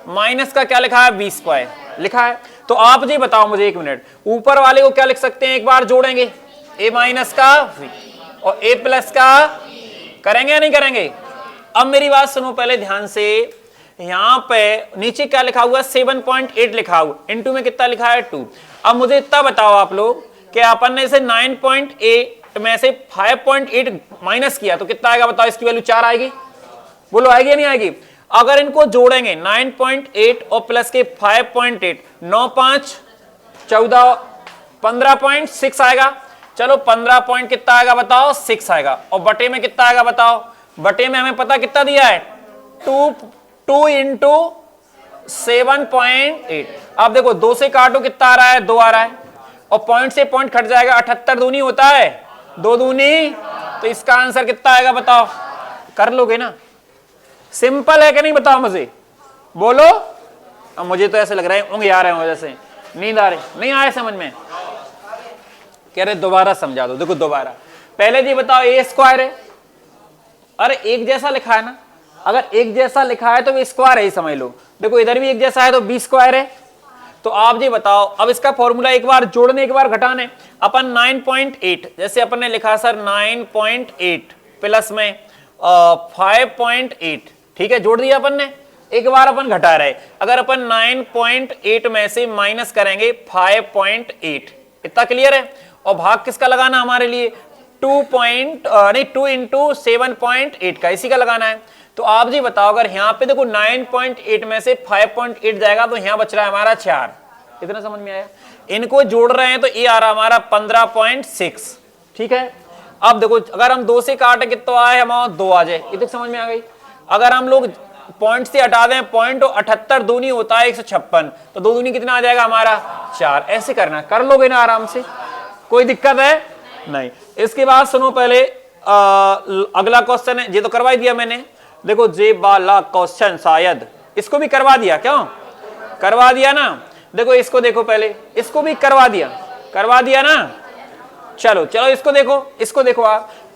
माइनस का क्या लिखा है बी स्क्वायर लिखा है, तो आप जी बताओ मुझे एक मिनट, ऊपर वाले को क्या लिख सकते हैं, एक बार जोड़ेंगे, ए माइनस का v और ए प्लस का, करेंगे या नहीं करेंगे। अब मेरी बात सुनो पहले ध्यान से, यहां पे नीचे क्या लिखा हुआ है 7.8 लिखा हुआ, इनटू में कितना लिखा है 2। अब मुझे इतना बताओ आप लोग कि अपन ने इसे 9.8 में से 5.8 माइनस किया तो कितना आएगा बताओ, इसकी वैल्यू 4 आएगी, बोलो आएगी या नहीं आएगी। अगर इनको जोड़ेंगे 9.8 और प्लस के 5.8, 9 5 14 15.6 आएगा। चलो 15 पॉइंट कितना आएगा बताओ 6 आएगा। और बटे में कितना आएगा बताओ, बटे में हमें पता कितना दिया है 2 इंटू 7.8। अब देखो 2 से काटो कितना आ रहा है 2 आ रहा है, और पॉइंट से पॉइंट कट जाएगा, 78 दूनी होता है 2 दूनी, तो इसका आंसर कितना आएगा बताओ, कर लोगे ना, सिंपल है कि नहीं बताओ मुझे, बोलो। अब मुझे तो ऐसे लग रहा है ऊँग आ रहे हो, जैसे नींद आ रही, नहीं आए समझ में, कह रहे दोबारा समझा दो। देखो दोबारा, पहले जी बताओ ए स्क्वायर है, अरे एक जैसा लिखा है ना, अगर एक जैसा लिखा है तो वो स्क्वायर है ही समझ लो। देखो इधर भी एक जैसा है तो बी स्क्वायर है। तो आप जी बताओ, अब इसका फॉर्मूला एक बार जोड़ने एक बार घटाने, अपन 9.8 जैसे अपन ने लिखा सर 9.8 प्लस में 5.8, ठीक है, जोड़ दिया अपन ने, एक बार अपन घटा रहे। अगर अपन 9.8 में से माइनस करेंगे 5.8, इतना क्लियर है। और भाग किसका लगाना हमारे लिए 2 इंटू 7.8 का, इसी का लगाना है। तो आप जी बताओ, अगर यहाँ पे देखो 9.8 में से 5.8 जाएगा तो यहाँ बच रहा है हमारा 4, इतना समझ में आया। इनको जोड़ रहे हैं तो ये आ रहा हमारा 15.6, ठीक है। अब देखो अगर हम 2 से काटे कितना आए हमारा 2 आ जाए, ये तो समझ में आ गई। अगर हम लोग पॉइंट से हटा दें, पॉइंट 78 दूनी होता है 156, तो 2 दूनी कितना आ जाएगा हमारा 4। ऐसे करना, कर लोगे ना आराम से, कोई दिक्कत है नहीं। इसके बाद सुनो पहले अगला क्वेश्चन है, ये तो करवा ही दिया मैंने। देखो जे वाला क्वेश्चन शायद इसको भी करवा दिया, क्यों करवा दिया ना। देखो इसको देखो पहले, इसको भी करवा दिया ना। चलो चलो इसको देखो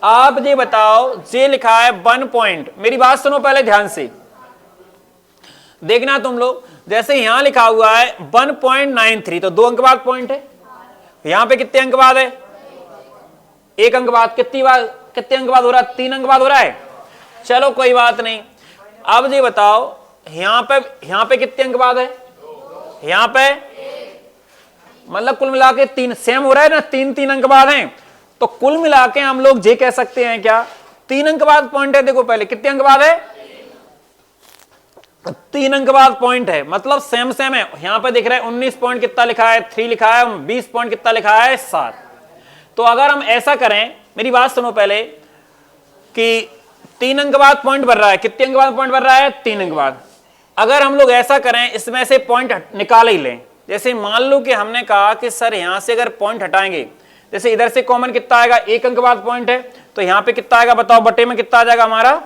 आप ये बताओ, जे लिखा है 1 पॉइंट, मेरी बात सुनो पहले ध्यान से देखना तुम लोग। जैसे यहां लिखा हुआ है 1.93, तो 2 अंक बाद पॉइंट है। यहां पे कितने अंक बाद है, 1 अंक बाद, कितने अंक बाद हो रहा है, 3 अंक बाद हो रहा है। चलो कोई बात नहीं। अब ये बताओ यहां पे कितने अंक बाद है, यहां पे मतलब कुल मिला के 3 सेम हो रहा है ना, 3 अंक बाद हैं। तो कुल मिला के हम लोग ये कह सकते हैं क्या, 3 अंक बाद पॉइंट है। देखो पहले कितने अंक बाद है, 3 अंक बाद पॉइंट है, मतलब सेम है। यहां पे दिख रहा है 19 पॉइंट कितना लिखा है 3 लिखा है, 20 पॉइंट कितना लिखा है 7। तो अगर हम ऐसा करें, मेरी बात सुनो पहले, कि 3 अंक बाद पॉइंट भर रहा है, कितने अंक बाद पॉइंट भर रहा है 3 अंक बाद। अगर हम लोग ऐसा करें, इसमें से पॉइंट निकाल ही लें। जैसे मान लो कि हमने कहा कि सर यहां से अगर पॉइंट हटाएंगे, जैसे इधर से कॉमन कितना आएगा 1 अंक बाद पॉइंट है, तो यहां पे कितना आएगा बताओ, बटे में कितना आ जाएगा हमारा,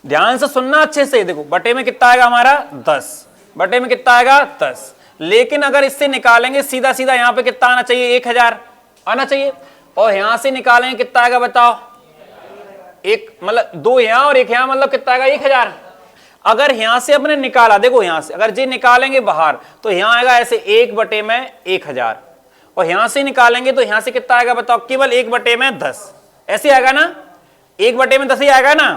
ध्यान से सुनना अच्छे से, देखो बटे में कितना आएगा हमारा 10, बटे में कितना आएगा 10। लेकिन अगर इससे निकालेंगे सीधा सीधा यहाँ पे कितना आना चाहिए 1000 आना चाहिए, और यहां से निकालेंगे कितना आएगा बताओ, एक मतलब 2 यहां और 1 यहां, मतलब कितना आएगा 1000। अगर यहां से अपने निकाला, देखो यहां से अगर जी निकालेंगे बाहर तो यहां आएगा ऐसे 1 बटे में 1000, और यहां से निकालेंगे तो यहां से कितना आएगा बताओ, केवल 1 बटे में 10, ऐसे आएगा ना, 1 बटे में 10 ही आएगा ना।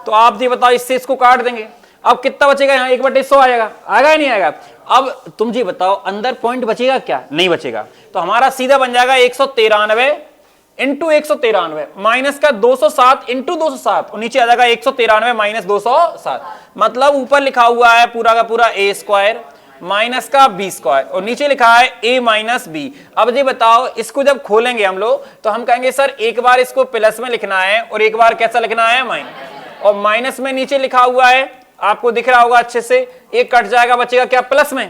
तो आप जी बताओ इससे इसको काट देंगे, अब कितना बचेगा, यहाँ 1/100 आएगा, आएगा या नहीं आएगा। अब तुम जी बताओ अंदर पॉइंट बचेगा क्या, नहीं बचेगा। तो हमारा सीधा बन जाएगा 193 इंटू 193 माइनस का 207 इंटू 207, और नीचे आ जाएगा 193 माइनस 207। मतलब ऊपर लिखा हुआ है पूरा का पूरा ए स्क्वायर माइनस का बी स्क्वायर, और नीचे लिखा है ए माइनस बी। अब जी बताओ इसको जब खोलेंगे हम लोग तो हम कहेंगे सर एक बार इसको प्लस में लिखना है और एक बार कैसा लिखना है माइनस, और माइनस में नीचे लिखा हुआ है आपको दिख रहा होगा अच्छे से, एक कट जाएगा, बचेगा क्या प्लस में,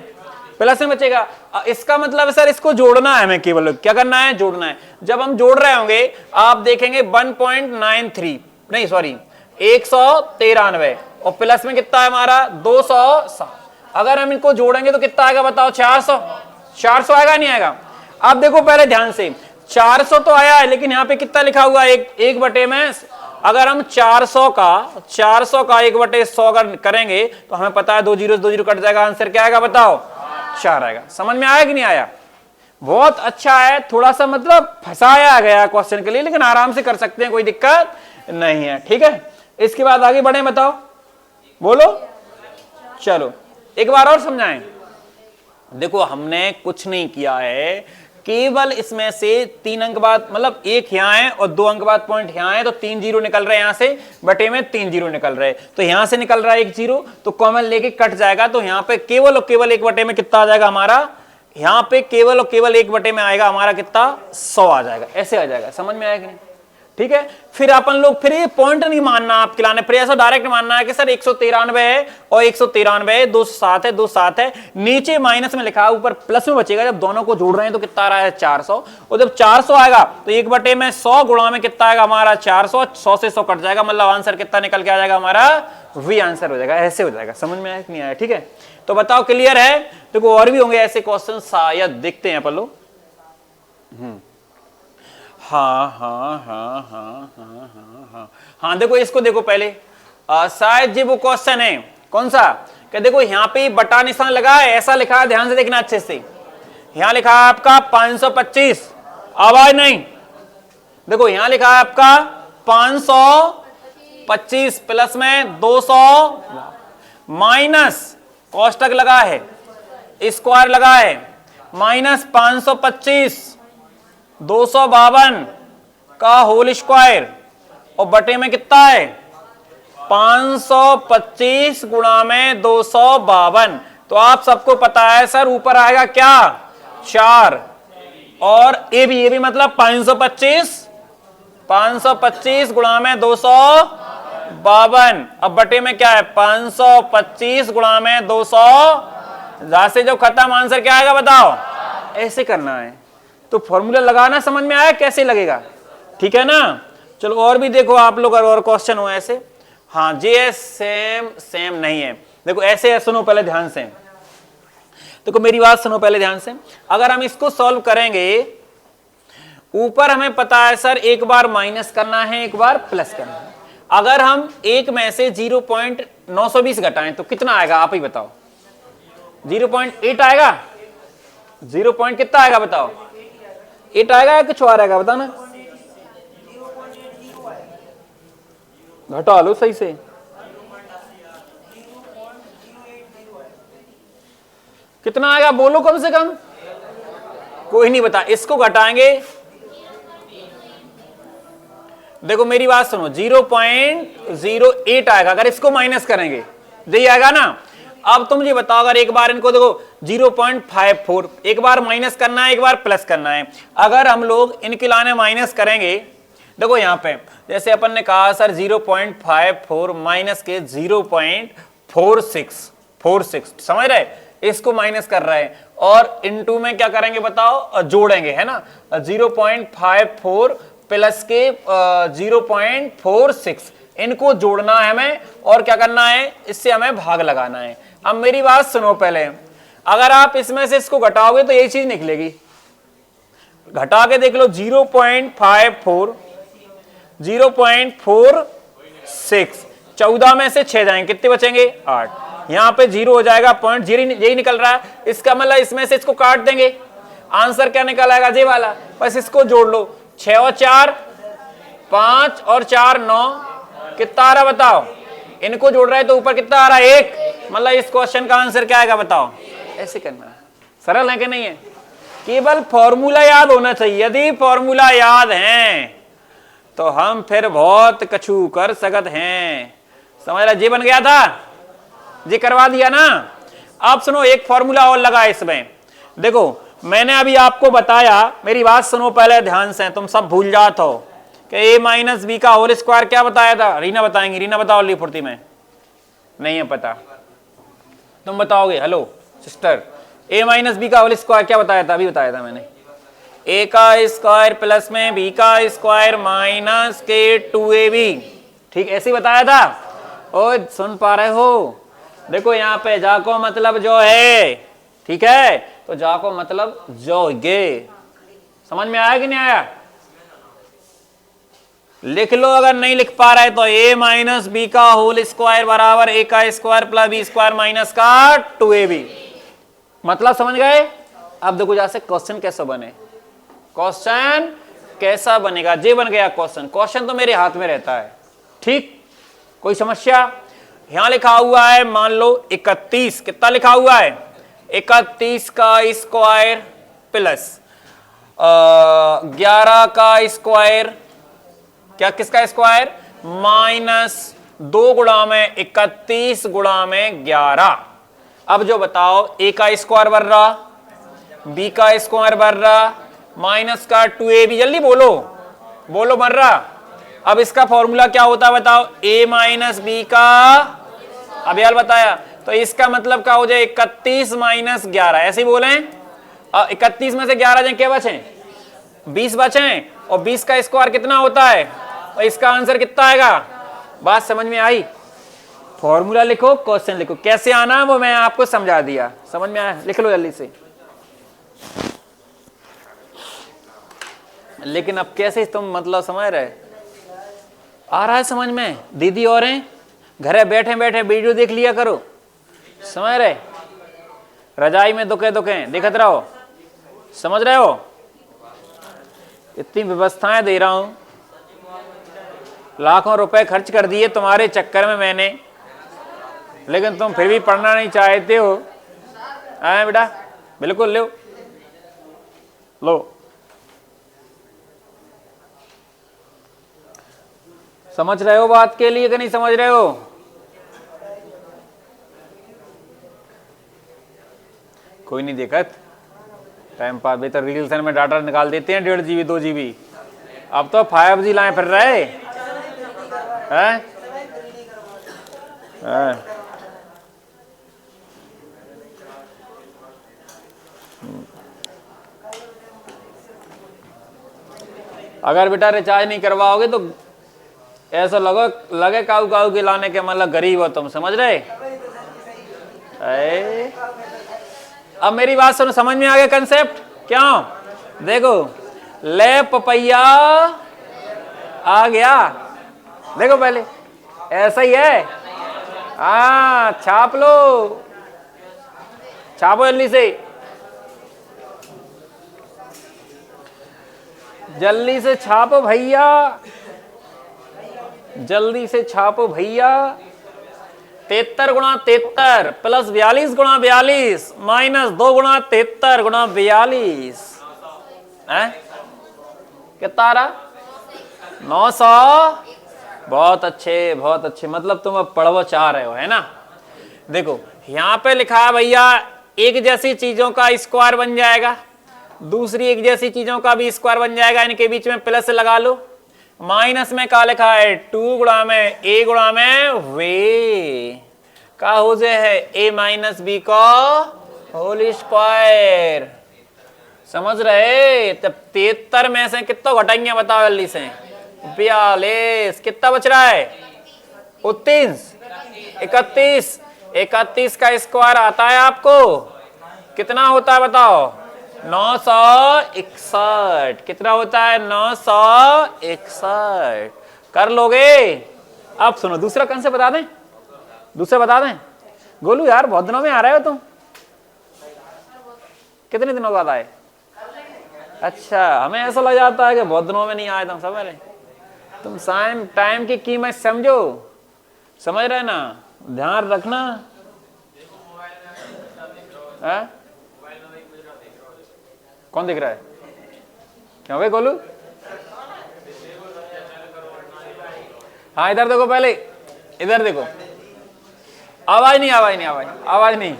प्लस में बचेगा। इसका मतलब है सर इसको जोड़ना है, हमें केवल क्या करना है, जोड़ना है। जब हम जोड़ रहे होंगे आप देखेंगे 1.93 नहीं सॉरी 193, और प्लस में कितना है हमारा 207। अगर हम इनको जोड़ेंगे तो कितना आएगा बताओ 400 आएगा नहीं आएगा। आप देखो पहले ध्यान से, 400 तो आया है, लेकिन यहाँ पे कितना लिखा हुआ है, एक बटे में। अगर हम 400 का 1/100 अगर करेंगे तो हमें पता है 2 जीरो कट जाएगा, आंसर क्या आएगा बताओ 4 आएगा। समझ में आया कि नहीं आया, बहुत अच्छा है, थोड़ा सा मतलब फंसाया गया क्वेश्चन के लिए, लेकिन आराम से कर सकते हैं, कोई दिक्कत नहीं है, ठीक है। इसके बाद आगे बढ़े, बताओ बोलो चलो एक बार और समझाएं। देखो हमने कुछ नहीं किया है, केवल इसमें से 3 अंक बाद, मतलब 1 यहाँ है और 2 अंक बाद पॉइंट यहाँ है, तो 3 जीरो निकल रहे हैं यहाँ से, बटे में 3 जीरो निकल रहे हैं, तो यहाँ से निकल रहा है 1 जीरो, तो कॉमन लेके कट जाएगा, तो यहाँ पे केवल और केवल 1 बटे में कितना आ जाएगा हमारा, यहाँ पे केवल और केवल 1 बटे में आएगा हमारा कितना, 100 आ जाएगा, ऐसे आ जाएगा। समझ में आएगा नहीं? ठीक है। फिर अपन लोग फिर ये पॉइंट नहीं मानना आपके लाने, फिर ऐसा डायरेक्ट मानना है कि सर 193 है और 193 है, 207 है, 207 है, नीचे माइनस में लिखा है, ऊपर प्लस में बचेगा। जब दोनों को जोड़ रहे हैं तो कितना आ रहा है, 400, और जब 400 आएगा तो 1 बटे में 100 गुणा में कितना आएगा हमारा, 400, 100 से 100 कट जाएगा, मतलब आंसर कितना निकल के आ जाएगा हमारा, वी आंसर हो जाएगा। ऐसे हो जाएगा। समझ में आया कि नहीं आया? ठीक है, तो बताओ क्लियर है? देखो और भी होंगे ऐसे क्वेश्चन, शायद देखते हैं अपन लोग। हाँ, देखो इसको देखो पहले, शायद जी वो क्वेश्चन है कौन सा, कि देखो यहाँ पे बटा निशान लगा है, ऐसा लिखा है, ध्यान से देखना अच्छे से, यहाँ लिखा है आपका 525, आवाज नहीं, देखो यहाँ लिखा है आपका 525 प्लस में 200 माइनस कोष्टक लगा है, स्क्वायर लगा है, माइनस 525 252 का होल स्क्वायर, और बटे में कितना है 525 गुणा में 252। तो आप सबको पता है सर ऊपर आएगा क्या, 4, और ये भी मतलब 525 गुणा में 252, अब बटे में क्या है 525 गुणा में 200, जहां से जो खत्म, आंसर क्या आएगा बताओ, ऐसे करना है। तो फॉर्मूला लगाना समझ में आया कैसे लगेगा? ठीक है ना। चलो और भी देखो आप लोग, और क्वेश्चन हो ऐसे। हाँ जे सेम नहीं है, देखो ऐसे सुनो पहले ध्यान से, देखो मेरी बात सुनो पहले ध्यान से। अगर हम इसको सॉल्व करेंगे, ऊपर हमें पता है सर एक बार माइनस करना है, एक बार प्लस करना है। अगर हम एक में से 0.920 घटाएं तो कितना आएगा, आप ही बताओ। 0.8 आएगा, 0 पॉइंट कितना आएगा बताओ, 8 आएगा या कुछ और आएगा बताना, घटा लो सही से। कितना आएगा बोलो कम से कम, कोई नहीं बता, इसको घटाएंगे, देखो मेरी बात सुनो, 0.08 आएगा अगर इसको माइनस करेंगे, यही आएगा ना। अब तुम ये बताओ, अगर एक बार इनको देखो 0.54, एक बार माइनस करना है, एक बार प्लस करना है, अगर हम लोग इनके लाने माइनस करेंगे, देखो यहाँ पे जैसे अपन ने कहा सर 0.54 माइनस के 0.46 समझ रहे, इसको माइनस कर रहे हैं, और इनटू में क्या करेंगे बताओ, जोड़ेंगे, है ना। 0.54 प्लस के 0.46 इनको जोड़ना है हमें, और क्या करना है, इससे हमें भाग लगाना है। अब मेरी बात सुनो पहले, अगर आप इसमें से इसको घटाओगे तो यही चीज निकलेगी, घटा के देख लो, 0.54 0.46, 14 में से 6 जाएंगे, कितने बचेंगे 8, यहां पे 0 हो जाएगा, पॉइंट 0 यही निकल रहा है, इसका मतलब इसमें से इसको काट देंगे, आंसर क्या निकल आएगा, जे वाला, बस इसको जोड़ लो, 6 और 4 5 और 4 9, कितना आ रहा बताओ, इनको जोड़ रहा है तो ऊपर कितना आ रहा है 1, मतलब इस क्वेश्चन का आंसर क्या आएगा बताओ। ऐसे करना है, सरल है कि नहीं है? केवल फॉर्मूला याद होना चाहिए, यदि फॉर्मूला याद है तो हम फिर बहुत कछु कर सकते हैं। समझ रहा, जी बन गया था, जी करवा दिया ना। अब सुनो एक फॉर्मूला और लगा इसमें, देखो मैंने अभी आपको बताया, मेरी बात सुनो पहले ध्यान से, तुम सब भूल जाते हो कि a माइनस बी का होल स्क्वायर क्या बताया था, रीना बताएंगी, रीना बताओ ली फुर्ती में, नहीं है पता, तुम बताओगे, hello sister, a minus B का होल स्क्वायर क्या बताया था, अभी बताया था मैंने, a का स्क्वायर प्लस में b का स्क्वायर माइनस के 2ab, ठीक ऐसे बताया था। ओ सुन पा रहे हो, देखो यहाँ पे जा को मतलब जो है, ठीक है, तो जा को मतलब जो गे, समझ में आया कि नहीं आया? लिख लो, अगर नहीं लिख पा रहे तो a माइनस बी का होल स्क्वायर बराबर a का square plus B square minus का 2ab, मतलब समझ गए। अब देखो जैसे क्वेश्चन कैसा बने, क्वेश्चन कैसा बनेगा, जे बन गया क्वेश्चन, क्वेश्चन तो मेरे हाथ में रहता है, ठीक, कोई समस्या। यहां लिखा हुआ है मान लो 31, कितना लिखा हुआ है 31 का स्क्वायर प्लस 11 का स्क्वायर, क्या किसका स्क्वायर माइनस 2 गुणा में 31 गुणा में 11। अब जो बताओ a का स्क्वायर बढ़ रहा, b का स्क्वायर बढ़ रहा, माइनस का 2ab, जल्दी बोलो बोलो बढ़ रहा। अब इसका फॉर्मूला क्या होता है बताओ, a माइनस बी का, अब यार बताया, तो इसका मतलब क्या हो जाए 31 माइनस 11, ऐसे ही बोले 31 में से 11 जाए क्या बचे 20 बचे, और 20 का स्क्वायर कितना होता है, और इसका आंसर कितना आएगा। बात समझ में आई। फॉर्मूला लिखो, क्वेश्चन लिखो, कैसे आना है वो मैं आपको समझा दिया, समझ में आया, लिख लो जल्दी से। लेकिन अब कैसे तुम मतलब समझ रहे, आ रहा है समझ में। दीदी और हैं घरे बैठे बैठे वीडियो देख लिया करो, समझ रहे, रजाई में दुखे दुखे देखत रहो, समझ रहे हो। इतनी व्यवस्थाएं दे रहा हूं, लाखों रुपए खर्च कर दिए तुम्हारे चक्कर में मैंने, लेकिन तुम फिर भी पढ़ना नहीं चाहते हो। आए बेटा, बिल्कुल लो लो, समझ रहे हो बात के लिए कि नहीं समझ रहे हो। कोई नहीं देखत, टाइम पास बेहतर रील्स में डाटा निकाल देते हैं 1.5 GB 2 GB, अब तो 5G लाए फिर रहे हैं। अगर बेटा रिचार्ज नहीं करवाओगे तो ऐसा लगे काऊ काऊ के लाने के मतलब गरीब हो तुम, समझ रहे। अब मेरी बात सुनो, समझ में आ गया कंसेप्ट। क्यों देखो, ले पपैया आ गया, देखो पहले ऐसा ही है। हाँ छाप लो, छापो जल्दी से, जल्दी से छापो भैया, जल्दी से छापो भैया। 73 गुणा 73 प्लस 42 गुणा 42 माइनस 2 गुणा 73 गुणा 42 है कितना आ रहा 900। बहुत अच्छे बहुत अच्छे, मतलब तुम अब पढ़वा चाह रहे हो है ना। देखो यहां पे लिखा है भैया, एक जैसी चीजों का स्क्वायर बन जाएगा, दूसरी एक जैसी चीजों का भी स्क्वायर बन जाएगा, इनके बीच में प्लस लगा लो। माइनस में क्या लिखा है 2 गुणा में a गुणा में वे का हो जाए है a माइनस बी का होल स्क्वायर, समझ रहे। तब 73 में से कितना घटाएंगे बताओ जल्दी से, 42, कितना बच रहा है 29 31, 31 का स्क्वायर आता है आपको कितना होता है बताओ 961, कितना होता है 961, कर लोगे। अब सुनो दूसरा कंसेप्ट बता दें, दूसरा बता दें। गोलू यार बहुत दिनों में आ रहे हो तुम, कितने दिनों बाद आए। अच्छा हमें ऐसा लग जाता है कि बहुत दिनों में नहीं आए तुम, समझ रहे। तुम टाइम की कीमत समझो, समझ रहे ना, ध्यान रखना है? कौन दिख रहा है, क्यों भाई गोलू। हाँ इधर देखो पहले, इधर देखो, आवाज नहीं आवाज नहीं आवाज आवाज नहीं।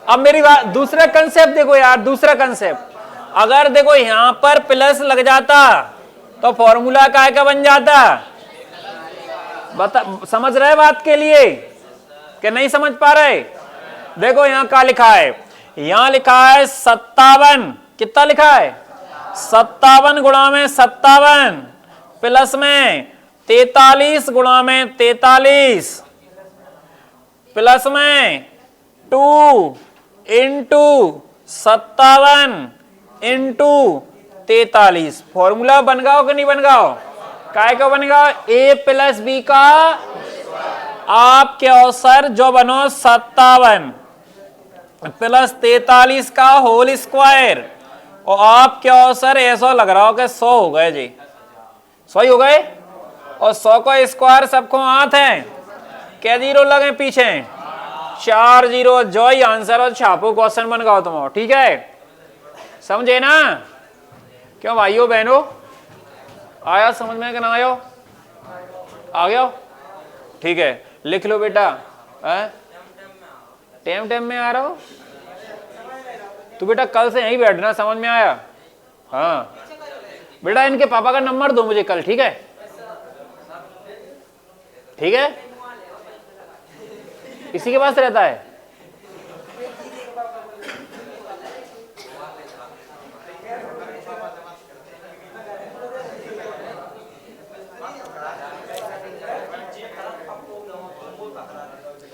अब मेरी बात, दूसरा कंसेप्ट देखो यार, दूसरा कंसेप्ट, अगर देखो यहां पर प्लस लग जाता तो फॉर्मूला का बन जाता, बता समझ रहे बात के लिए कि नहीं समझ पा रहे। देखो यहां क्या लिखा है, यहां लिखा है 57, कितना लिखा है 57 गुणा में 57 प्लस में 43 गुणा में 43 प्लस में 2 इंटू 57 इंटू 43। फॉर्मूला बन गया कि नहीं बन गया, काय का बन गया a प्लस बी का आपके अवसर जो बनो 57 प्लस 43 का होल स्क्वायर, और आपके अवसर ऐसा लग रहा हो कि 100 हो गए जी, 100 ही हो गए। और 100 का स्क्वायर सबको आते हैं क्या जीरो लगे पीछे? 4 जीरो। जो ही आंसर हो छापो, क्वेश्चन बन गया तुम, ठीक है, समझे ना? क्यों भाइयों बहनों, आया समझ में कि ना आयो? आ गया? ठीक है, लिख लो बेटा। टेम टेम में आ रहा हो तो बेटा कल से यहीं बैठना, समझ में आया? हाँ बेटा, इनके पापा का नंबर दो मुझे कल, ठीक है? ठीक है, इसी के पास रहता है।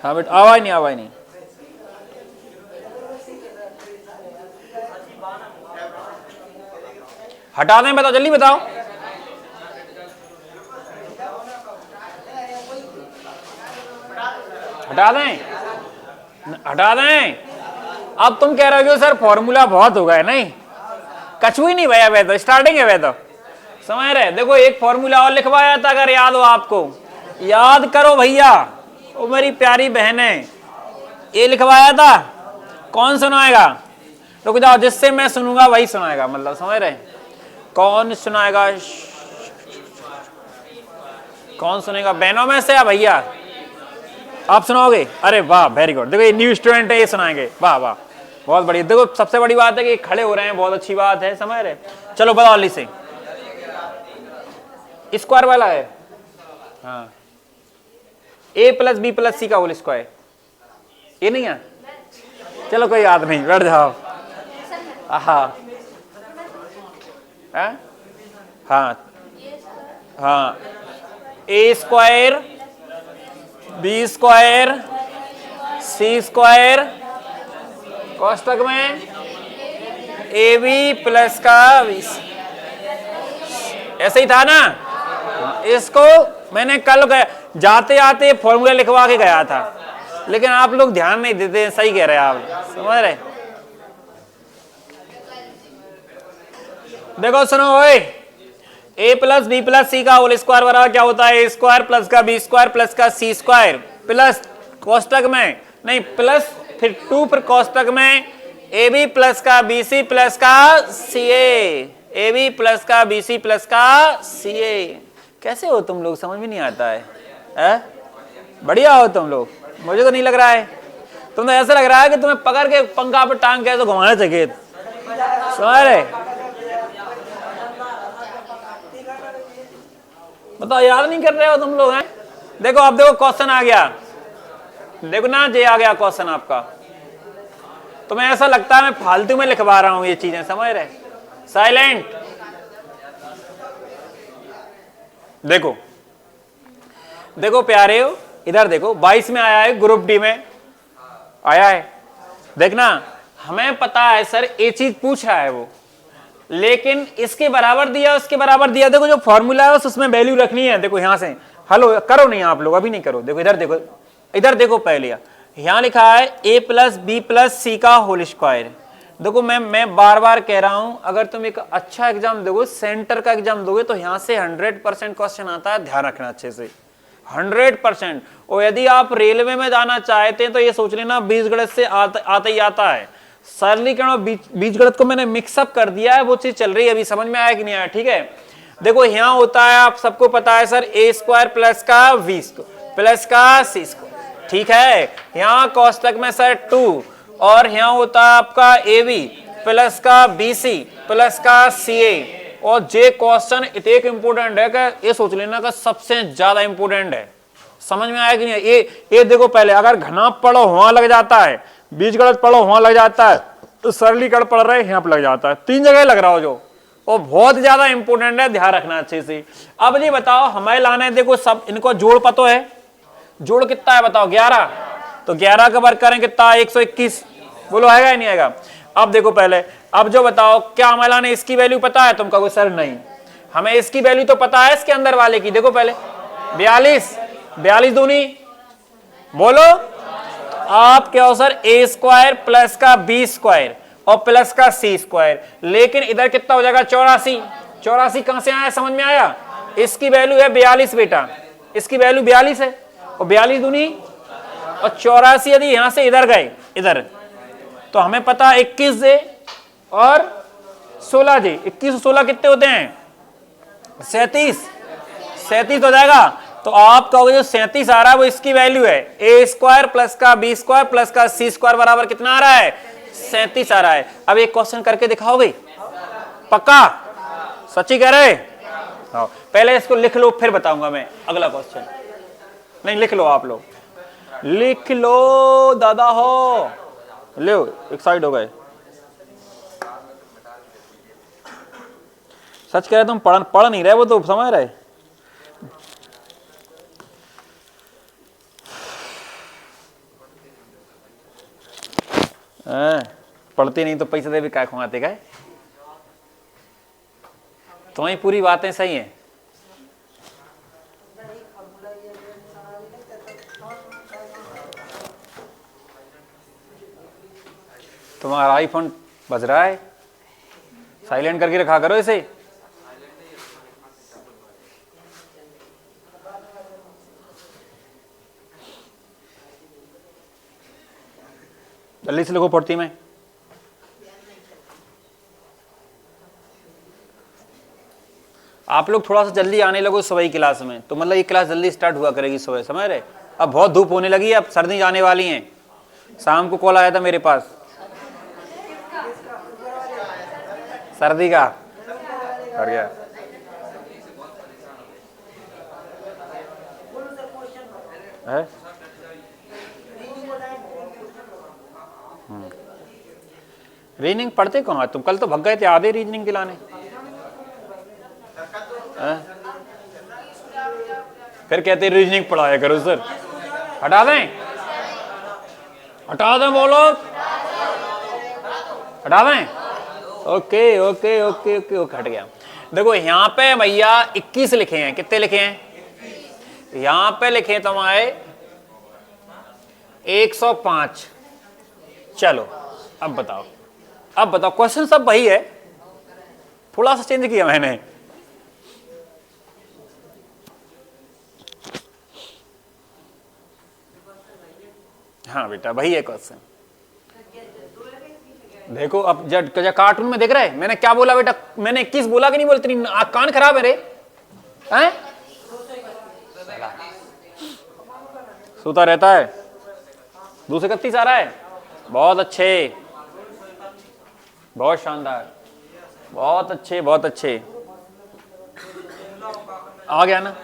हाँ बेटा, आवाज नहीं, आवाज नहीं। हटा दें, बताओ जल्दी बताओ। हटा दें, हटा दें। अब तुम कह रहे हो सर फॉर्मूला बहुत हो गए, नहीं कछ भी नहीं भैया, वे तो स्टार्टिंग है, वे तो समझ रहे। देखो एक फॉर्मूला और लिखवाया था, अगर याद हो आपको, याद करो भैया, वो मेरी प्यारी बहन है, ये लिखवाया था। कौन सुनाएगा? रुक जाओ, जिससे मैं सुनूंगा वही सुनाएगा, मतलब समझ रहे? कौन सुनाएगा? कौन सुनेगा बहनों में से या भैया? आप सुनाओगे? अरे वाह, वेरी गुड। देखो ये न्यू स्टूडेंट है, ये सुनाएंगे, वाह वाह, बहुत बढ़िया। देखो सबसे बड़ी बात है कि खड़े हो रहे हैं, बहुत अच्छी बात है, समझ रहे? चलो बताओ अली से, स्क्वायर वाला है। हाँ, a प्लस बी प्लस सी का होल स्क्वायर, ये नहीं है? चलो कोई याद नहीं, बैठ जाओ। हाँ हाँ हाँ, ए स्क्वायर बी स्क्वायर सी स्क्वायर कोष्टक में ए बी प्लस का बी, ऐसे ही था ना? इसको मैंने कल जाते आते फॉर्मूला लिखवा के गया था, लेकिन आप लोग ध्यान नहीं देते। सही कह रहे हैं आप, समझ रहे? देखो सुनो ओए, ए प्लस बी प्लस सी का होल स्क्वायर बराबर क्या होता है? ए स्क्वायर प्लस का बी स्क्वायर प्लस का सी स्क्वायर प्लस कोष्टक में नहीं प्लस फिर 2 फिर कोष्टक में ए बी प्लस का बी सी प्लस का सी ए बी प्लस का बी सी प्लस का सी ए। कैसे हो तुम लोग? समझ में नहीं आता है? बढ़िया हो तुम लोग, मुझे तो नहीं लग रहा है। तुम तो ऐसा लग रहा है कि तुम्हें पकड़ के पंखा पर टांग के तो घुमाना चाहिए, समझ रहे? बताओ, याद नहीं कर रहे हो तुम लोग? हैं देखो, अब देखो क्वेश्चन आ गया, देखो ना जे आ गया क्वेश्चन आपका। तुम्हें ऐसा लगता है मैं फालतू में लिखवा रहा हूं ये चीजें, समझ रहे? साइलेंट। देखो देखो प्यारे हो, इधर देखो 22 में आया है, ग्रुप डी में आया है। देखना, हमें पता है सर ये चीज पूछा है वो, लेकिन इसके बराबर दिया उसके बराबर दिया। देखो जो फॉर्मूला है उसमें वैल्यू रखनी है। देखो यहां से हलो करो, नहीं आप लोग अभी नहीं करो। देखो इधर देखो, इधर देखो पहले यहां लिखा है ए प्लस बी प्लस सी का होल स्क्वायर। देखो मैं बार बार कह रहा हूं, अगर तुम एक अच्छा एग्जाम दोगे, सेंटर का एग्जाम दोगे, तो यहां से 100% क्वेश्चन आता है, ध्यान रखना अच्छे से, 100%। और यदि आप रेलवे में जाना चाहते हैं तो ये सोच लेना बीजगणित से आता ही आता है। सरलीकरण और बीजगणित को मैंने मिक्सअप कर दिया है, वो चीज चल रही है, अभी समझ में आया कि नहीं आया? ठीक है, देखो यहां होता है, आप सबको पता है सर, ए स्क्वायर प्लस का बी स्क्वायर प्लस का सी स्क्वायर, ठीक है। यहाँ कोष्टक में सर 2, और यहाँ होता है आपका ए बी प्लस का बी सी प्लस का सी ए। और जे क्वेश्चन एक इंपोर्टेंट है, कि ये सोच लेना का सबसे ज्यादा इंपोर्टेंट है। समझ में आया कि नहीं? ये देखो पहले, अगर घना पढ़ो वहां लग जाता है, बीजगणित पढ़ो वहां लग जाता है, तो सरलीकरण पढ़ रहे यहाँ पर लग जाता है, 3 जगह लग रहा हो जो, वो बहुत ज्यादा इंपोर्टेंट है, ध्यान रखना अच्छे से। अब ये बताओ हमें लाने, देखो सब इनको जोड़ पतो है, जोड़ कितना है बताओ? 11। तो 11 का वर्ग करें कितना? 121। बोलो आएगा या नहीं आएगा? अब देखो पहले, अब जो बताओ, क्या हमें लाने इसकी वैल्यू पता है? तुम कहोगे सर नहीं, हमें इसकी वैल्यू तो पता है, इसके अंदर वाले की। देखो पहले 42 दूनी, बोलो आप क्या हो सर? ए स्क्वायर प्लस का बी स्क्वायर और प्लस का सी स्क्वायर, लेकिन इधर कितना हो जाएगा? 84। 84 कहां से आया? समझ में आया? इसकी वैल्यू है 42 बेटा, इसकी वैल्यू 42 है, और 42 दूनी और 84 यदि यहां से इधर गए इधर, तो हमें पता है 21 जे और 16 जे, 21 और 16 कितने होते हैं? 37 हो जाएगा। तो आप कहोगे जो 37 आ रहा है वो इसकी वैल्यू है, ए स्क्वायर प्लस का बी स्क्वायर प्लस का सी स्क्वायर बराबर कितना आ रहा है? 37 आ रहा है। अब एक क्वेश्चन करके दिखाओगे? पक्का? सच्ची कह रहे? हाँ, पहले इसको लिख लो फिर बताऊंगा मैं अगला क्वेश्चन। नहीं लिख लो, आप लोग लिख लो दादा हो, ले एक साइड हो गए। सच कह रहे तुम पढ़ नहीं रहे, वो तो समझ रहे। पढ़ते नहीं तो पैसे दे भी क्या खुआते गए? तुम्हारी पूरी बातें सही हैं। तुम्हारा आईफोन बज रहा है, साइलेंट करके रखा करो इसे। जल्दी से लिखो, पढ़ती मैं। आप लोग थोड़ा सा जल्दी आने लगो सुबह की क्लास में, तो मतलब ये क्लास जल्दी स्टार्ट हुआ करेगी सुबह, समझ रहे? अब बहुत धूप होने लगी है, अब सर्दी जाने वाली है। शाम को कॉल आया था मेरे पास सर्दी का, और क्या है? रीजनिंग पढ़ते कहाँ तुम? कल तो भग गए थे आधे रीजनिंग के लाने। फिर कहते रीजनिंग पढ़ाया करो सर। हटा दें? हटा दें बोलो? हटा दें? Okay okay okay okay okay, हट गया। देखो यहाँ पे भैया 21 लिखे हैं, कितने लिखे हैं? यहाँ पे लिखे तुम्हारे 105। चलो अब बताओ, अब बताओ, क्वेश्चन सब वही है, थोड़ा सा चेंज किया मैंने। हाँ बेटा वही है क्वेश्चन। देखो अब जब कार्टून में देख रहे हैं, मैंने क्या बोला बेटा? मैंने 21 बोला कि नहीं बोला? तेरी कान खराब है रे? हैं? सोता रहता है। 231 आ रहा है, बहुत अच्छे, बहुत शानदार, बहुत अच्छे बहुत अच्छे, आ गया ना?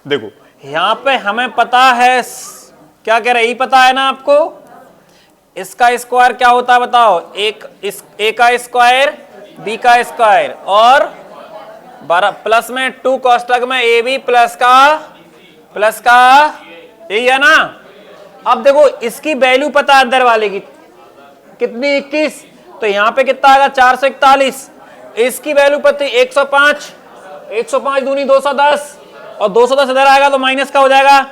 देखो यहां पे हमें पता है, क्या कह रहे? यही पता है ना आपको? इसका स्क्वायर क्या होता है बताओ? ए का स्क्वायर बी का स्क्वायर और प्लस में 2 कोष्टक में ए बी प्लस का यही है ना? अब देखो इसकी वैल्यू पता है अंदर वाले की कितनी? 21। तो यहां पे कितना आएगा? 441। इसकी वैल्यू पता 105, 105 दूनी 210 और 210 इधर आएगा तो माइनस का हो जाएगा।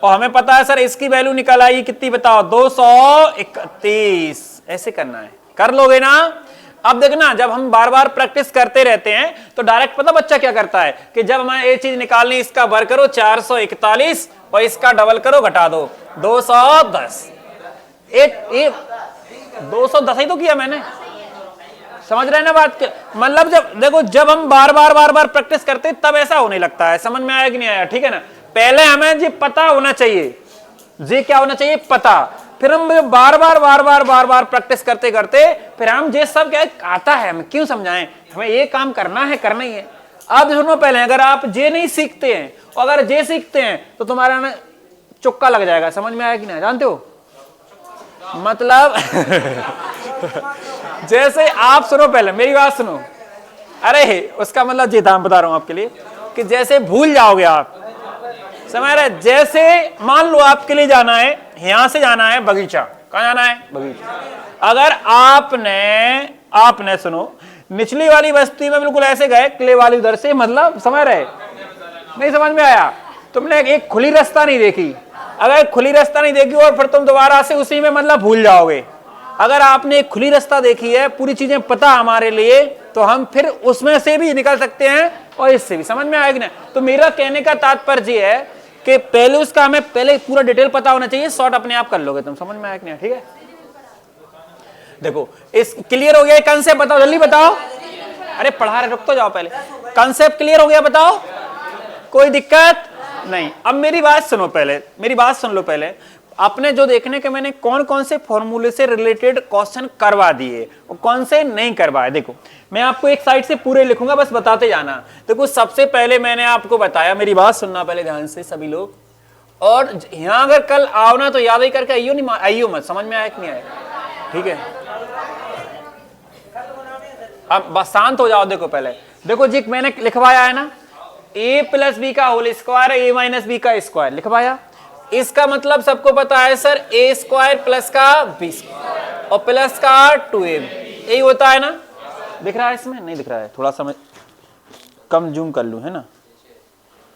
और हमें पता है सर इसकी वैल्यू निकल आई कितनी बताओ? 231। ऐसे करना है, कर लोगे ना? अब देखना जब हम बार बार प्रैक्टिस करते रहते हैं तो डायरेक्ट पता बच्चा क्या करता है कि जब हमें ये चीज निकालनी, इसका वर्ग करो 441 और इसका डबल करो घटा दो 210। 210 ही तो किया मैंने, समझ रहे हैं ना बात? मतलब जब देखो जब हम बार बार प्रैक्टिस करते तब ऐसा होने लगता है। समझ में आया कि नहीं आया? ठीक है ना? पहले हमें जी पता होना चाहिए, जी क्या होना चाहिए? पता। फिर हम बार बार प्रैक्टिस करते करते फिर हम जे सब क्या आता है, हम क्यों समझाएं? हमें ये काम करना है, करना ही है। अब सुनो, पहले अगर आप जे नहीं सीखते हैं और अगर जे सीखते हैं तो तुम्हारा ना चुक्का लग जाएगा। समझ में आया कि नहीं? जानते हो मतलब जैसे आप सुनो, पहले मेरी बात सुनो। अरे उसका मतलब जी था, बता रहा हूं आपके लिए कि जैसे भूल जाओगे आप, समझ रहे? जैसे मान लो आपके लिए जाना है, यहां से जाना है बगीचा। कहां जाना है? बगीचा। अगर आपने सुनो निचली वाली बस्ती में बिल्कुल ऐसे गए, क्ले वाली उधर से, मतलब समझ रहे? नहीं समझ में आया? तुमने एक खुली रास्ता नहीं देखी। अगर खुली रास्ता नहीं देखी और फिर तुम दोबारा से उसी में मतलब भूल जाओगे। अगर आपने एक खुली रास्ता देखी है, पूरी चीजें पता हमारे लिए, तो हम फिर उसमें से भी निकल सकते हैं और इससे भी। समझ में आएगी ना? तो मेरा कहने का तात्पर्य है कि पहले उसका हमें पहले पूरा डिटेल पता होना चाहिए, शॉर्ट अपने आप कर लोगे तुम, समझ में आया कि नहीं? ठीक है, देखो इस क्लियर हो गया कंसेप्ट, बताओ जल्दी बताओ। अरे पढ़ा रहे, रुक तो जाओ पहले। कंसेप्ट क्लियर हो गया, बताओ, कोई दिक्कत नहीं। अब मेरी बात सुनो, पहले मेरी बात सुन लो। पहले आपने जो देखने के मैंने कौन कौन से फॉर्मूले से रिलेटेड क्वेश्चन करवा दिए और कौन से नहीं करवाए, देखो मैं आपको एक साइड से पूरे लिखूंगा, बस बताते जाना। देखो सबसे पहले मैंने आपको बताया, मेरी बात सुनना पहले ध्यान से सभी लोग, और यहां अगर कल आओ ना तो याद ही करके आइयो, नहीं आइयो मत, समझ में आया कि नहीं आया? ठीक है, अब बस शांत हो जाओ। देखो पहले देखो जी, मैंने लिखवाया है ना, a प्लस बी का whole square a minus B का स्क्वायर लिखवाया। इसका मतलब सबको पता है सर, a स्क्वायर प्लस का b स्क्वायर और प्लस का 2ab, यही होता है ना? दिख रहा है इसमें? नहीं दिख रहा है, थोड़ा सा मैं कम जूम कर लूं, है ना?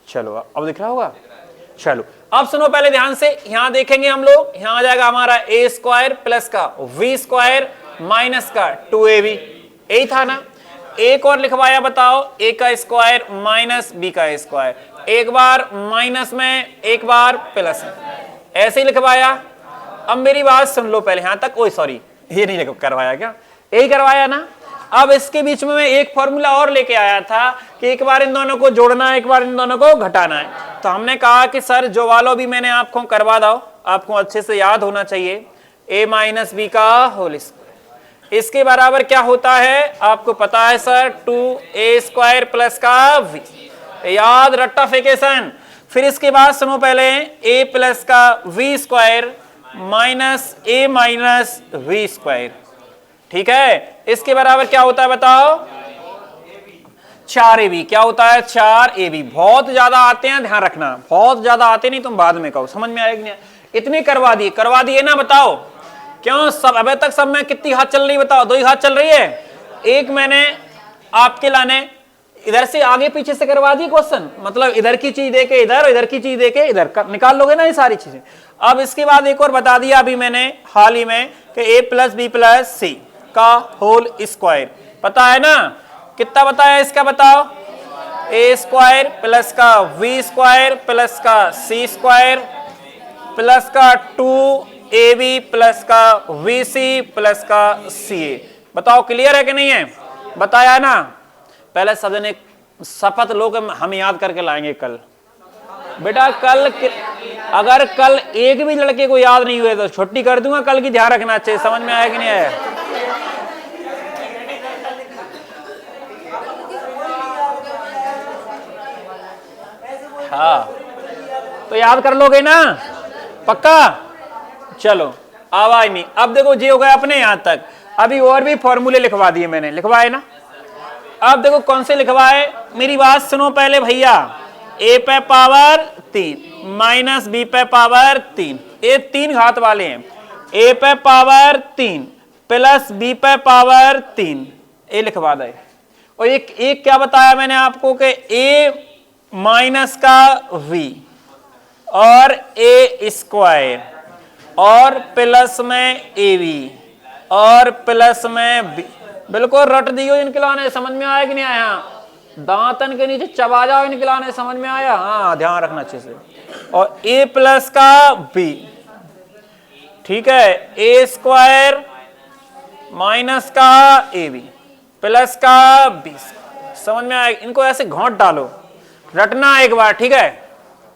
चलो अब दिख रहा होगा। चलो अब सुनो पहले ध्यान से, यहां देखेंगे हम लोग, यहां आ जाएगा हमारा a स्क्वायर प्लस का v स्क्वायर माइनस का 2ab, यही था ना? एक और लिखवाया, बताओ, a का स्क्वायर माइनस b का स्क्वायर, एक बार माइनस में एक बार प्लस में, ऐसे ही लिखवाया। अब मेरी बात सुन लो पहले यहां तक, ओए सॉरी ये नहीं करवाया क्या, यही करवाया ना? अब इसके बीच में मैं एक फॉर्मूला और लेके आया था कि एक बार इन दोनों को जोड़ना है, एक बार इन दोनों को घटाना है। तो हमने कहा कि सर जो वालों भी मैंने आपको करवा दो, आपको अच्छे से याद होना चाहिए, a माइनस बी का होल स्क्वायर, इसके बराबर क्या होता है आपको पता है सर, 2a स्क्वायर प्लस का v, याद रट्टाफिकेशन। फिर इसके बाद सुनो पहले, a प्लस का v square minus a minus v square, ठीक है? इसके बराबर क्या होता है बताओ, 4ab, क्या होता है 4ab। बहुत ज्यादा आते हैं, ध्यान रखना, बहुत ज्यादा आते नहीं, तुम बाद में कहो, समझ में आएगा नहीं? इतने करवा दिए ना, बताओ क्यों? सब अबे तक सब में कितनी हाथ चल रही बताओ? 2 ही हाथ चल रही है। एक मैंने आपके लाने इधर से आगे पीछे से करवा दी क्वेश्चन, मतलब इधर की चीज देके इधर, इधर की चीज देके इधर, निकाल लोगे ना ये सारी चीजें। अब इसके बाद एक और बता दिया अभी मैंने हाल ही में कि a प्लस बी प्लस सी का होल स्क्वायर, पता है ना? कितना बताया इसका बताओ, a स्क्वायर प्लस का v स्क्वायर प्लस का c स्क्वायर प्लस का 2ab प्लस का vc प्लस का ca। बताओ क्लियर है कि नहीं है? बताया ना? पहले सब जने शपथ लो कि हम याद करके लाएंगे कल। बेटा कल अगर कल एक भी लड़के को याद नहीं हुए तो छुट्टी कर दूंगा कल की, ध्यान रखना चाहिए। समझ में आया कि नहीं आया? हाँ तो याद कर लोगे ना पक्का? चलो आवाज नहीं। अब देखो जी हो गया अपने यहां तक, अभी और भी फॉर्मूले लिखवा दिए मैंने, लिखवाए ना? अब देखो कौन से लिखवाए, मेरी बात सुनो पहले भैया। a पे पावर 3 माइनस b पे पावर 3, ये 3 घात वाले हैं। a पे पावर 3 प्लस b पे पावर 3, ये लिखवा दे। और एक क्या बताया मैंने आपको कि a माइनस का v और a स्क्वायर और प्लस में ab और प्लस में b, बिल्कुल रट दियो इनके लाने। समझ में आया कि नहीं आया? दांतन के नीचे चबा जाओ इनके लाने। समझ में आया? हाँ ध्यान रखना अच्छे से। और a प्लस का b, ठीक है, a स्क्वायर माइनस का ab प्लस का b। समझ में आया? इनको ऐसे घोंट डालो, रटना एक बार, ठीक है,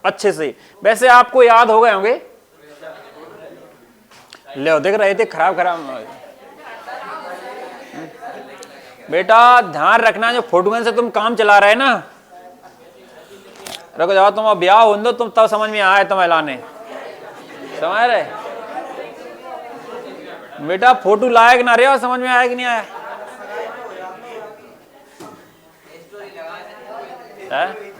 अच्छे से। वैसे आपको याद हो गए होंगे, ले देख रहे थे खराब बेटा ध्यान रखना, जो फोटोगन से तुम काम चला रहे ना, रुको जाओ, तुम अब ब्याह हो दो, तुम तब समझ में आए तुम्हें लाने, समझ रहे बेटा? फोटो लायक ना रहे हो, समझ में आया कि नहीं आया? है?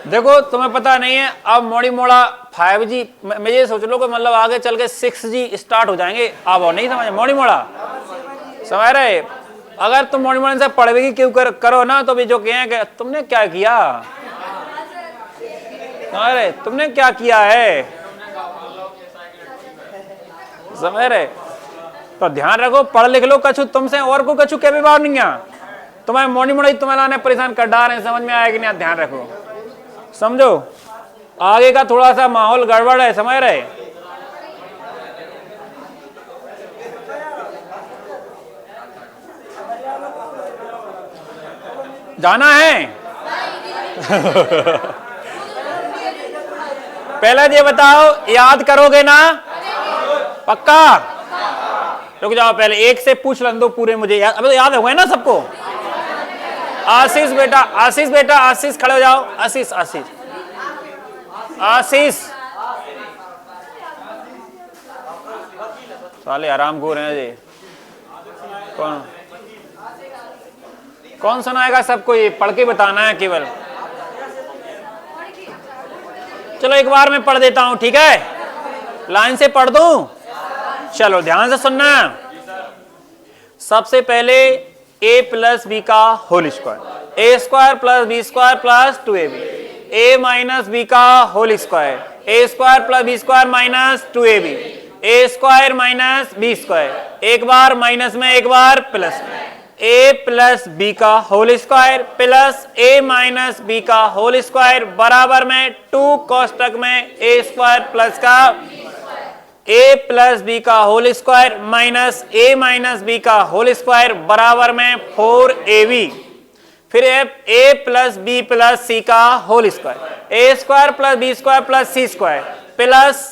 देखो तुम्हें पता नहीं है, अब मोड़ी मोड़ा 5G, मैं ये सोच लो कि मतलब आगे चल के 6G स्टार्ट हो जाएंगे। अब और नहीं समझ मोड़ी मोड़ा, समझ रहे? अगर तुम मोड़ी मोड़ी से पढ़वेगी क्यों करो ना, तो भी जो कहें कि तुमने क्या किया, समझ रहे? तुमने क्या किया है, समझ रहे? तो ध्यान रखो, पढ़ लिख लो कछु तुमसे और को कछु के भी बात नहीं है। तुम्हें मोड़ी मोड़ी तुम्हें लाने परेशान कर डाल रहे हैं, समझ में आएगा नहीं? ध्यान रखो, समझो आगे का थोड़ा सा माहौल गड़बड़ है, समझ रहे? जाना है? पहले ये बताओ, याद करोगे ना? पक्का? रुक जाओ, पहले एक से पूछ लन दो पूरे मुझे याद। अबे तो याद हो गए ना सबको? आशीष बेटा, आशीष बेटा, आशीष खड़े हो जाओ। आशीष, आशीष, आशीष, साले आराम को रहे हैं जी। कौन कौन सुनाएगा सबको? ये पढ़ के बताना है केवल। चलो एक बार मैं पढ़ देता हूं, ठीक है? लाइन से पढ़ दूं? चलो ध्यान से सुनना। सबसे पहले a प्लस बी का whole square, A square plus B square plus 2ab, a minus B का whole square, A square plus B square minus 2ab, A square minus B square, एक बार माइनस में एक बार प्लस में, a plus B का whole square plus a minus B का whole square बराबर में 2 कोष्टक में a स्क्वायर प्लस का a प्लस बी का whole square minus a minus B का होल स्क्वायर बराबर में 4ab, फिर a plus b plus c का whole square, a square plus B square plus c square plus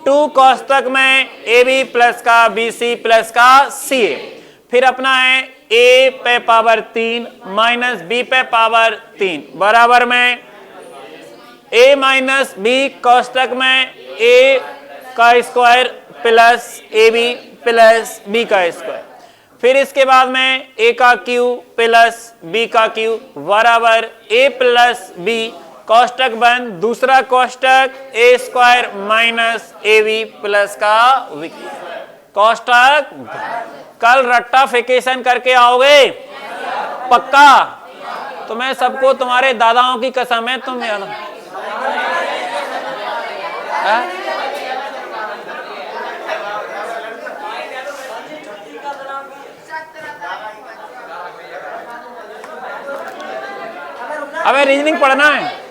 2 कोष्टक में ab plus का bc प्लस का ca, फिर अपना है a पे पावर 3 माइनस b पे पावर 3 बराबर में a माइनस b कोष्टक में a का square plus ab plus b का स्क्वायर, फिर इसके बाद में a का क्यू प्लस b का क्यू बराबर a प्लस b कोष्टक बंद, दूसरा कोष्टक a square minus ab plus का v कोष्टक। कल रट्टाफिकेशन करके आओगे? पक्का? तो मैं सबको तुम्हारे दादाओं की कसम है, तुम याद अबे रीजनिंग पढ़ना है।